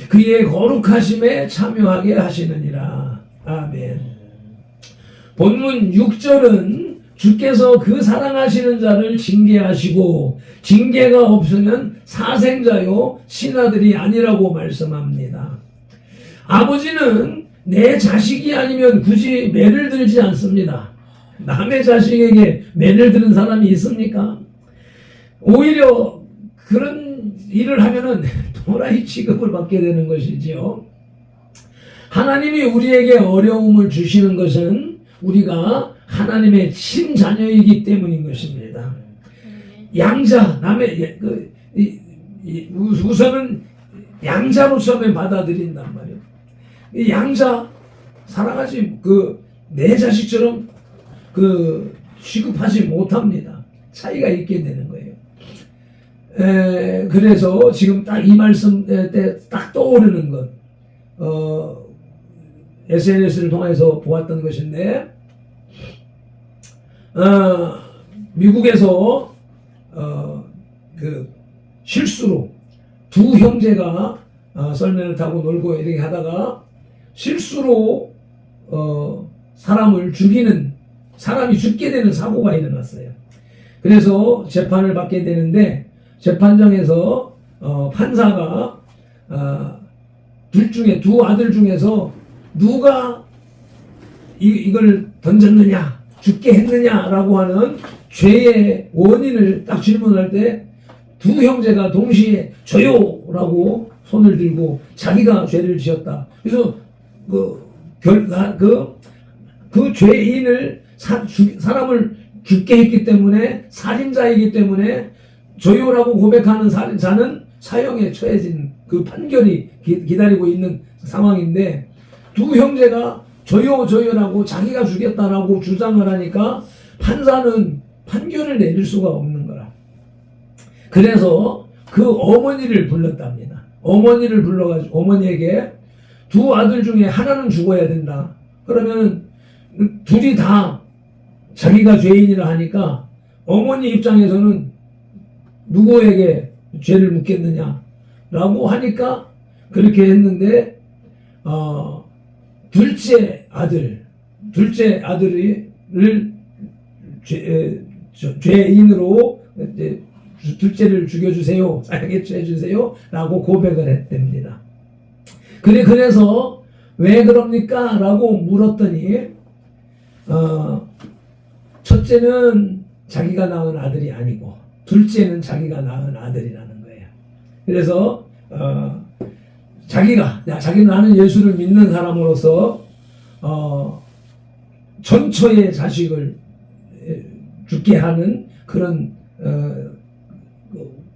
그의 거룩하심에 참여하게 하시느니라. 아멘. 본문 6절은 주께서 그 사랑하시는 자를 징계하시고 징계가 없으면 사생자요 친아들이 아니라고 말씀합니다. 아버지는 내 자식이 아니면 굳이 매를 들지 않습니다. 남의 자식에게 매를 드는 사람이 있습니까? 오히려 그런 일을 하면은 도라이 취급을 받게 되는 것이지요. 하나님이 우리에게 어려움을 주시는 것은 우리가 하나님의 친자녀이기 때문인 것입니다. 양자, 남의 우선은 양자로서만 받아들인단 말이에요. 이 양자 사랑하지 내 자식처럼 취급하지 못합니다. 차이가 있게 되는 거예요. 그래서 지금 딱 이 말씀 때 딱 떠오르는 것, SNS를 통해서 보았던 것인데, 미국에서 실수로 두 형제가 썰매를 타고 놀고 이렇게 하다가 실수로 사람이 죽게 되는 사고가 일어났어요. 그래서 재판을 받게 되는데 재판장에서 판사가 두 아들 중에서 누가 이걸 던졌느냐, 죽게 했느냐라고 하는 죄의 원인을 딱 질문할 때 두 형제가 동시에 저요라고 손을 들고 자기가 죄를 지었다. 그래서 그 죄인을 사람을 죽게 했기 때문에 살인자이기 때문에 저요라고 고백하는 살인자는 사형에 처해진 그 판결이 기다리고 있는 상황인데 두 형제가 저요라고 자기가 죽였다라고 주장을 하니까 판사는 판결을 내릴 수가 없는 거라. 그래서 그 어머니를 불렀답니다. 어머니를 불러가지고 어머니에게 두 아들 중에 하나는 죽어야 된다. 그러면 둘이 다 자기가 죄인이라 하니까 어머니 입장에서는 누구에게 죄를 묻겠느냐라고 하니까 그렇게 했는데 둘째 아들을 죄인으로 둘째를 죽여주세요, 사형에 처해주세요 라고 고백을 했답니다. 그래서 왜 그럽니까? 라고 물었더니 첫째는 자기가 낳은 아들이 아니고 둘째는 자기가 낳은 아들이라는 거예요. 그래서 자기는 나는 예수를 믿는 사람으로서 전처의 자식을 죽게 하는 그런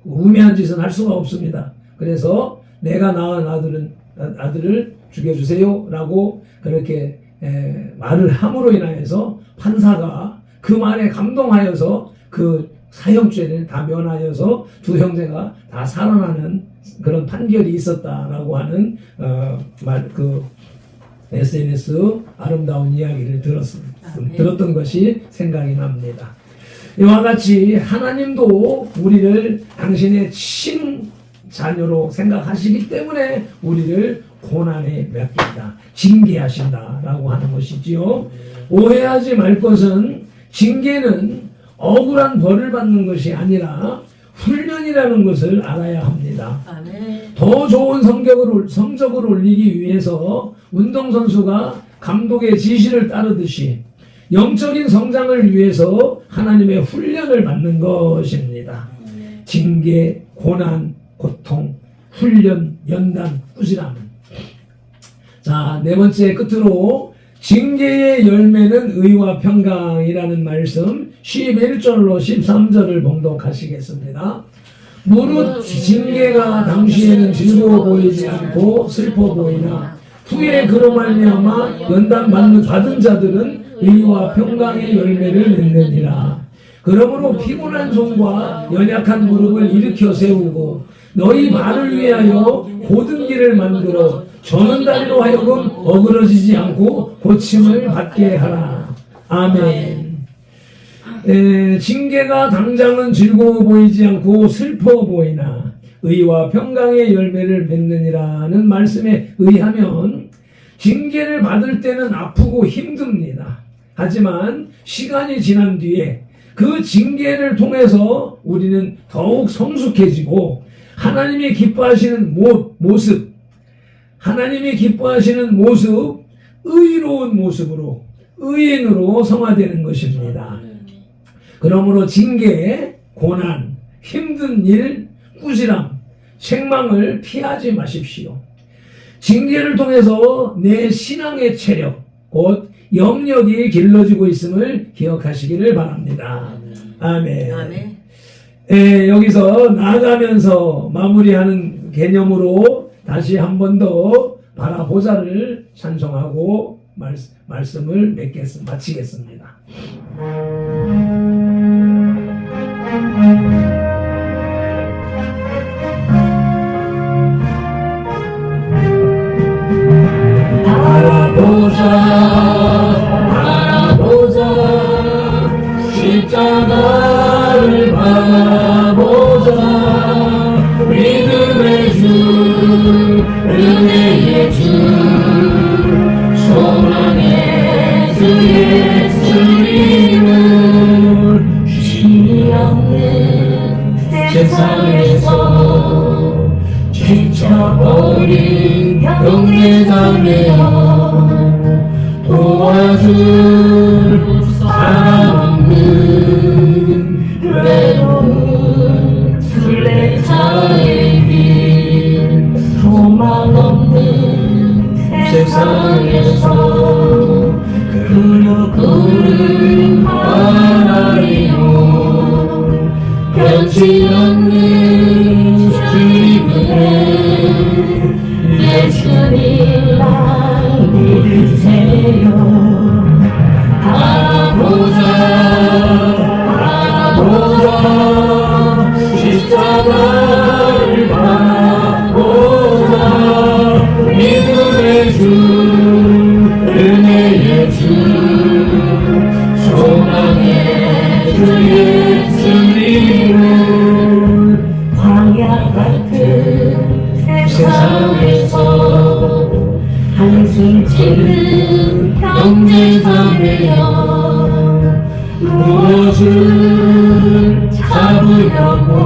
우매한 짓은 할 수가 없습니다. 그래서 내가 낳은 아들을 죽여주세요 라고 그렇게 말을 함으로 인하여서 판사가 그 말에 감동하여서 그 사형죄를 다 면하여서 두 형제가 다 살아나는 그런 판결이 있었다라고 하는 SNS 아름다운 이야기를 들었던 것이 생각이 납니다. 이와 같이 하나님도 우리를 당신의 친 자녀로 생각하시기 때문에 우리를 고난에 맡긴다, 징계하신다라고 하는 것이지요. 오해하지 말 것은 징계는 억울한 벌을 받는 것이 아니라 훈련이라는 것을 알아야 합니다.
아멘.
더 좋은 성적을 올리기 위해서 운동선수가 감독의 지시를 따르듯이 영적인 성장을 위해서 하나님의 훈련을 받는 것입니다. 징계, 고난, 고통, 훈련, 연단, 꾸지람. 자, 네 번째 끝으로 징계의 열매는 의와 평강이라는 말씀 11절로 13절을 봉독하시겠습니다. 무릇 징계가 당시에는 즐거워 보이지 않고 슬퍼 보이나 후에 그로 말미암아 연단 받은 자들은 의와 평강의 열매를 맺느니라. 그러므로 피곤한 손과 연약한 무릎을 일으켜 세우고 너희 말을 위하여 고든 길을 만들어 저는 다리로 하여금 어그러지지 않고 고침을 받게 하라. 아멘. 징계가 당장은 즐거워 보이지 않고 슬퍼 보이나 의와 평강의 열매를 맺느니라는 말씀에 의하면 징계를 받을 때는 아프고 힘듭니다. 하지만 시간이 지난 뒤에 그 징계를 통해서 우리는 더욱 성숙해지고 하나님이 기뻐하시는 모습, 하나님이 기뻐하시는 모습, 의로운 모습으로, 의인으로 성화되는 것입니다. 그러므로 징계, 고난, 힘든 일, 꾸지람, 책망을 피하지 마십시오. 징계를 통해서 내 신앙의 체력, 곧 영역이 길러지고 있음을 기억하시기를 바랍니다. 아멘.
아멘.
여기서 나아가면서 마무리하는 개념으로 다시 한 번 더 바라보자를 찬송하고 말씀을 마치겠습니다. 바라보자 십자가를 바라보자 믿음의 주 은혜의 주 소망의 주 예수님을 신이 없는 세상에서 지쳐버린 형제자매여 도와줄 사람 없는 외로운 순례자의 길 소망 없는 세상에서 그를 바라리요 변치 않는 주님의 예수님 믿으세요. 바라보자 십자가를 바라보자 믿음의 주 은혜의 주 소망의 주 예수님을 광야 같은 세상에서 한숨 치는 형제자매여 무엇을 잡으려고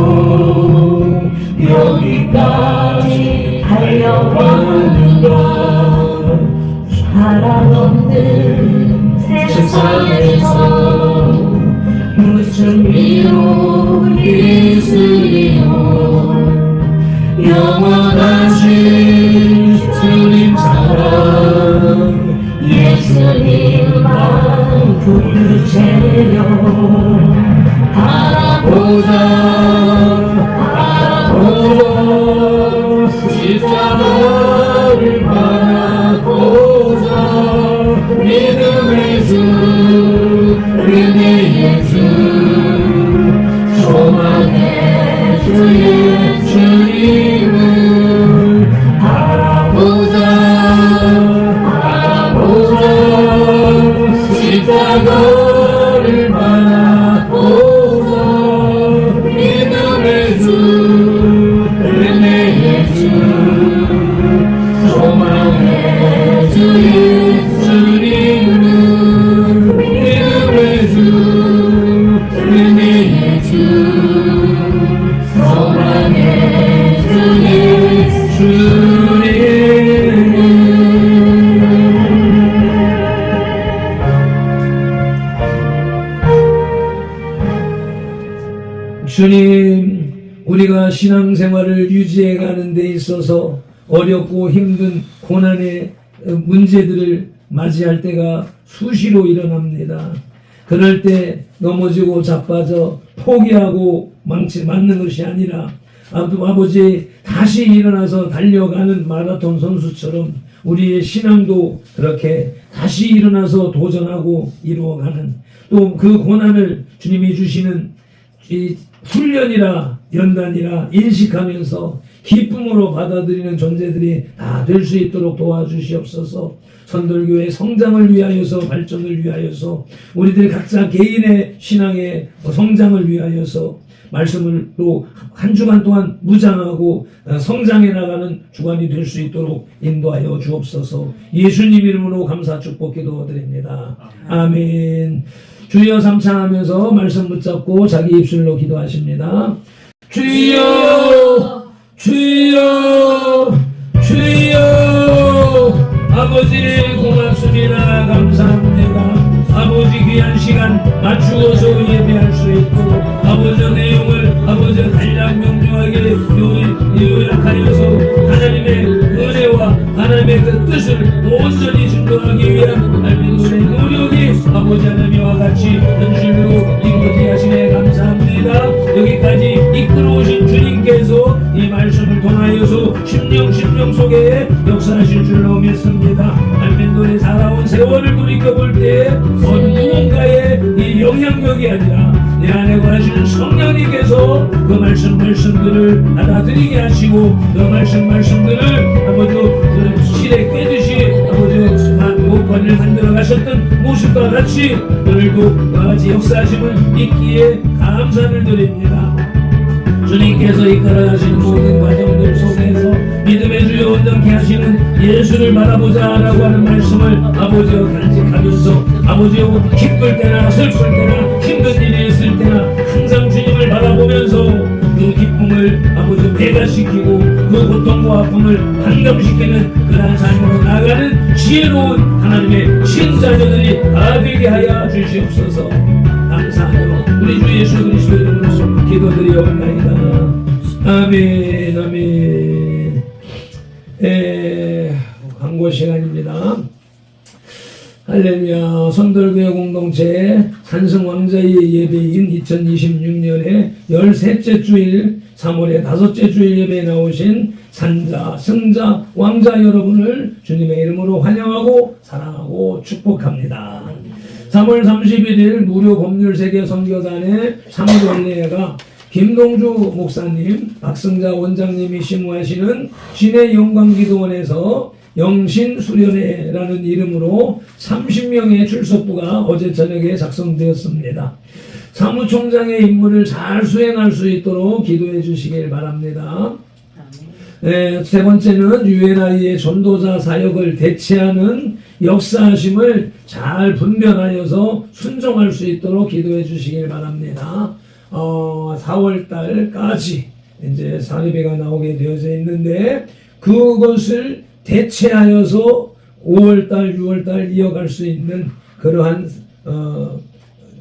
여기까지 달려왔는가 사랑 없는 세상에서 무슨 미로 있으리요 영원하신 주님 사랑 예수님만 부르세요 주님, 우리가 신앙생활을 유지해 가는 데 있어서 어렵고 힘든 고난의 문제들을 맞이할 때가 수시로 일어납니다. 그럴 때 넘어지고 자빠져 포기하고 맞는 것이 아니라 아버지 다시 일어나서 달려가는 마라톤 선수처럼 우리의 신앙도 그렇게 다시 일어나서 도전하고 이루어가는, 또 그 고난을 주님이 주시는 이 훈련이라 연단이라 인식하면서 기쁨으로 받아들이는 존재들이 다 될 수 있도록 도와주시옵소서. 선돌교의 성장을 위하여서, 발전을 위하여서, 우리들 각자 개인의 신앙의 성장을 위하여서 말씀을 또 한 주간 동안 무장하고 성장해 나가는 주간이 될 수 있도록 인도하여 주옵소서. 예수님 이름으로 감사 축복 기도드립니다. 아멘. 주여 삼창하면서 말씀 붙잡고 자기 입술로 기도하십니다. 주여, 주여, 주여. 아버지 고맙습니다. 감사합니다. 아버지 귀한 시간 맞추어서 예배할 수 있고, 아버지 내용을 아버지 간략 명료하게 요약하여서 하나님의 은혜와 하나님의 그 뜻을 온전히 준동하기 위한 알민들의 노력이 아버지 하나님과 같이 현실로 이루어지게 하시네 감사합니다. 여기까지 이끌어오신 주님께서 이 말씀을 통하여서 심령 속에 역사하실 줄로 믿습니다. 알민들의 살아온 세월을 돌이켜볼 때 어느 누군가의 이 영향력이 아니라 내 안에 거하시는 성령님께서 그 말씀들을 받아들이게 하시고, 그 말씀들을 아버지 그 실에 꿰듯이 아버지 목관을 만들어 가셨던 모습과 같이 오늘도 같이 역사하심을 믿기에 감사를 드립니다. 주님께서 이끌어 가시는 모든 과정들 속에서 믿음의 주여 온전케 하시는 예수를 바라보자 라고 하는 말씀을 아버지와 간직하면서 아버지와 기쁠 때나 슬플 때나 힘든 일이 있을 때나 항상 주님을 바라보면서 그 기쁨을 아버지 배가시키고 그 고통과 아픔을 반감시키는 그러한 삶으로 나아가는 지혜로운 하나님의 신자녀들이 다 되게 하여 주시옵소서. 감사하며 우리 주 예수 그리스도 이름으로 기도드리옵나이다. 아멘. 아멘. 광고 시간입니다. 할렐루야. 선돌교회 공동체 산성왕자의 예배인 2026년에 13째 주일 3월의 5째 주일 예배에 나오신 산자, 승자, 왕자 여러분을 주님의 이름으로 환영하고 사랑하고 축복합니다. 3월 31일 무료 법률 세계 선교단의 3월 원례회가 김동주 목사님, 박승자 원장님이 심무하시는 신의 영광기도원에서 영신수련회라는 이름으로 30명의 출석부가 어제 저녁에 작성되었습니다. 사무총장의 임무를 잘 수행할 수 있도록 기도해 주시길 바랍니다. 세 번째는 UNI의 전도자 사역을 대체하는 역사하심을 잘 분별하여서 순종할 수 있도록 기도해 주시길 바랍니다. 4월달까지 이제 사례배가 나오게 되어져 있는데 그것을 대체하여서 5월달, 6월달 이어갈 수 있는 그러한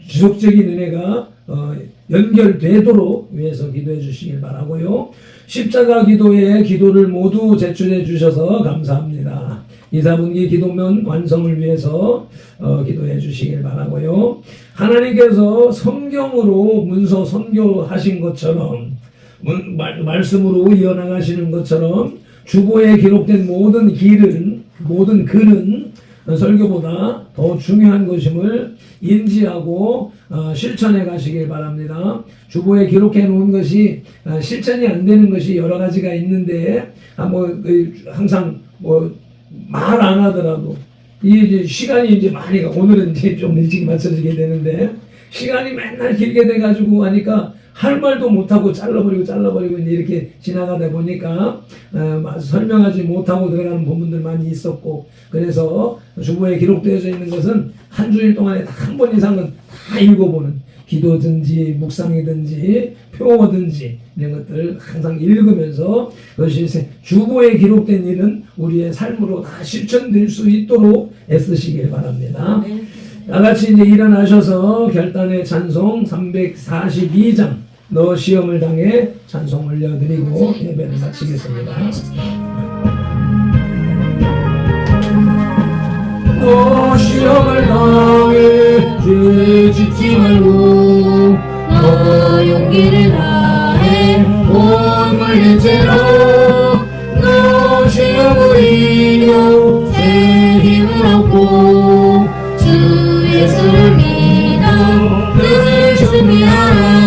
지속적인 은혜가 연결되도록 위해서 기도해 주시길 바라고요. 십자가 기도에 기도를 모두 제출해 주셔서 감사합니다. 2, 4분기 기도면 완성을 위해서 기도해 주시길 바라고요. 하나님께서 성경으로 문서 선교하신 것처럼 말씀으로 이어나가시는 것처럼 주보에 기록된 모든 글은 설교보다 더 중요한 것임을 인지하고 실천해 가시길 바랍니다. 주보에 기록해 놓은 것이 실천이 안 되는 것이 여러 가지가 있는데 항상 말 안 하더라도 이 시간이 이제 많이 오늘은 이제 좀 일찍 맞춰지게 되는데 시간이 맨날 길게 돼가지고 하니까 할 말도 못하고 잘라버리고 이제 이렇게 지나가다 보니까 설명하지 못하고 들어가는 부분들 많이 있었고, 그래서 주보에 기록되어져 있는 것은 한 주일 동안에 한 번 이상은 다 읽어보는, 기도든지 묵상이든지 표어든지 이런 것들을 항상 읽으면서 그것이 주보에 기록된 일은 우리의 삶으로 다 실천될 수 있도록 애쓰시길 바랍니다. 나같이 이제 일어나셔서 결단의 찬송 342장 너 시험을 당해 찬송 올려드리고 예배를 마치겠습니다. 너 시험을 당해 죄 짓지 말고
너 용기를 다해 온 물린 채로 너 시험을 이겨 새 힘을 얻고 주 예수를 믿어 늘 승리하라.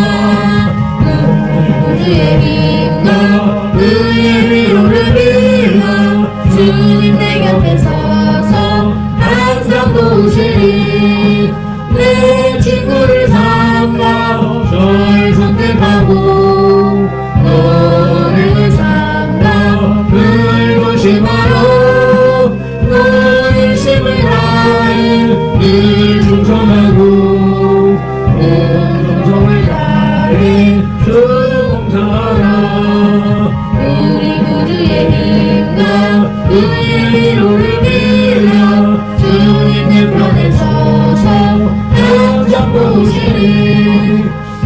구주의 힘과 그의 위로를 빌어 주님 내 곁에 서서 항상 도우시리. 내 친구를 삼가 절 선택하고 너를 삼가 늘 조심하라. 너 열심을 다해 늘 충성하고 온 정성을 다해 주 봉사하라. 우리 구주의 힘과 그의 위로를 빌어 주님 내 편에 서서 항상 보시리.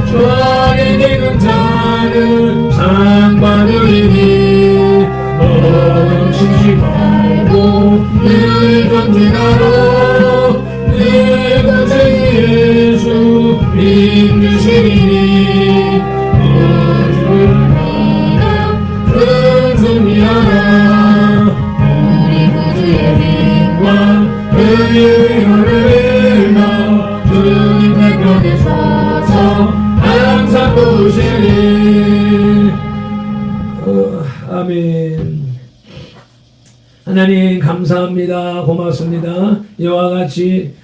주 안에 있는 자는 상 받으리니 너는 쉬지 말고 늘 전진하라. 내 구주 예수 믿으시리니 주를 믿어 큰 승리하라. 우리 구주의 힘과 그의 위로를 빌어 주님의 편에 서서 항상 보시리. 아멘. 하나님 감사합니다. 고맙습니다. 이와 같이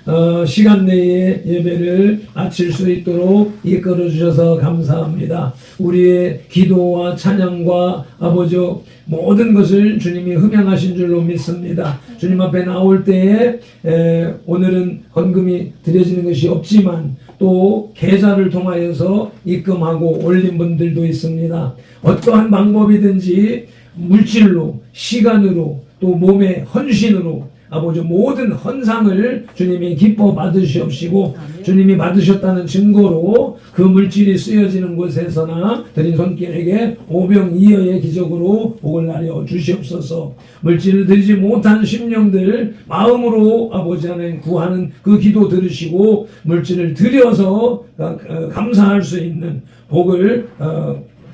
시간 내에 예배를 마칠 수 있도록 이끌어 주셔서 감사합니다. 우리의 기도와 찬양과 아버지 모든 것을 주님이 흠양하신 줄로 믿습니다. 주님 앞에 나올 때에 오늘은 헌금이 드려지는 것이 없지만 또 계좌를 통하여서 입금하고 올린 분들도 있습니다. 어떠한 방법이든지 물질로, 시간으로, 또 몸의 헌신으로 아버지 모든 헌상을 주님이 기뻐 받으시옵시고 주님이 받으셨다는 증거로 그 물질이 쓰여지는 곳에서나 드린 손길에게 오병이어의 기적으로 복을 나려 주시옵소서. 물질을 드리지 못한 심령들 마음으로 아버지 하나님 구하는 그 기도 들으시고 물질을 드려서 감사할 수 있는 복을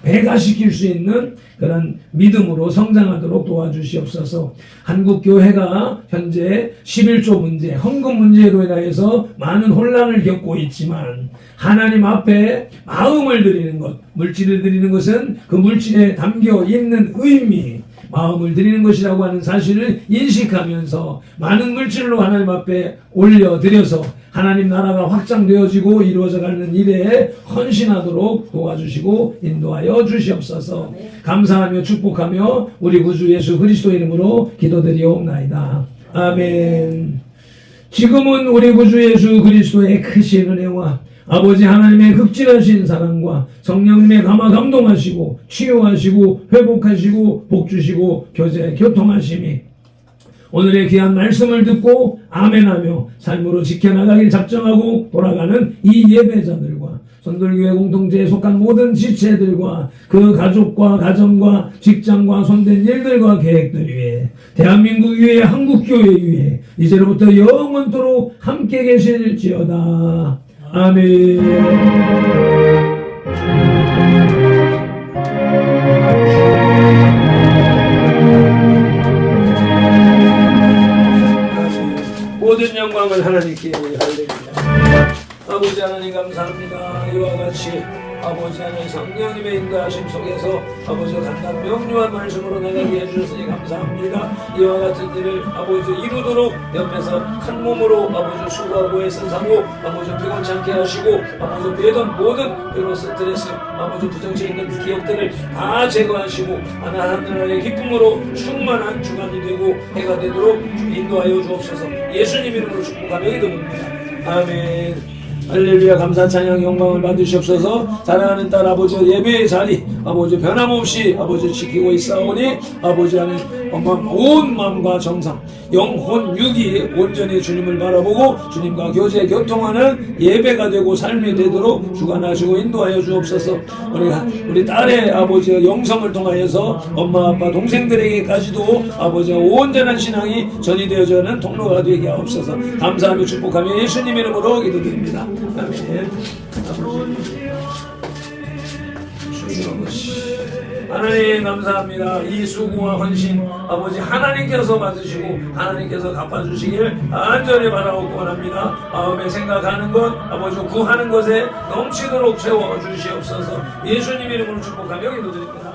배가시킬 수 있는 그런 믿음으로 성장하도록 도와주시옵소서. 한국교회가 현재 11조 문제, 헌금 문제로 인하여서 많은 혼란을 겪고 있지만 하나님 앞에 마음을 드리는 것, 물질을 드리는 것은 그 물질에 담겨 있는 의미, 마음을 드리는 것이라고 하는 사실을 인식하면서 많은 물질로 하나님 앞에 올려드려서 하나님 나라가 확장되어지고 이루어져가는 일에 헌신하도록 도와주시고 인도하여 주시옵소서. 감사하며 축복하며 우리 구주 예수 그리스도 이름으로 기도드리옵나이다. 아멘. 지금은 우리 구주 예수 그리스도의 크신 은혜와 아버지 하나님의 극진하신 사랑과 성령님의 감화 감동하시고 치유하시고 회복하시고 복주시고 교통하심이 오늘의 귀한 말씀을 듣고 아멘하며 삶으로 지켜나가길 작정하고 돌아가는 이 예배자들과 선돌교회 공동체에 속한 모든 지체들과 그 가족과 가정과 직장과 손댄 일들과 계획들 위해 대한민국 위에 한국교회 위에 이제로부터 영원토록 함께 계실지어다. 아멘. 모든 영광을 하나님께 할렐루야. 아버지 하나님 감사합니다. 이와 같이 아버지 하나님 성령님의 인도하심 속에서 아버지 간단 명료한 말씀으로 나가게 해주셨으니 감사합니다. 이와 같은 일을 아버지 이루도록 옆에서 한 몸으로 아버지 수고하고 애쓴 사모 아버지 피곤치 않게 하시고 아버지 배던 모든 외로 스트레스 아버지 부정적인 기억들을 다 제거하시고 하나님의 기쁨으로 충만한 주간이 되고 해가 되도록 인도하여 주옵소서. 예수님 이름으로 축복하며 기도합니다. 아멘. 할렐루야. 감사 찬양 영광을 받으시옵소서. 사랑하는 딸 아버지 예배의 자리 아버지 변함없이 아버지 지키고 있사오니 아버지 안에 온 마음과 정성 영혼 육이 온전히 주님을 바라보고 주님과 교제 교통하는 예배가 되고 삶이 되도록 주관하시고 인도하여 주옵소서. 우리 딸의 아버지 영성을 통하여서 엄마 아빠 동생들에게까지도 아버지와 온전한 신앙이 전이되어져는 통로가 되게 하옵소서. 감사하며 축복하며 예수님 이름으로 기도드립니다. 아멘. 하나님 감사합니다. 이 수고와 헌신 아버지 하나님께서 받으시고 하나님께서 갚아주시길 안전히 바라고 원합니다. 마음에 생각하는 것 아버지 구하는 것에 넘치도록 채워주시옵소서. 예수님 이름으로 축복하며 기도드립니다.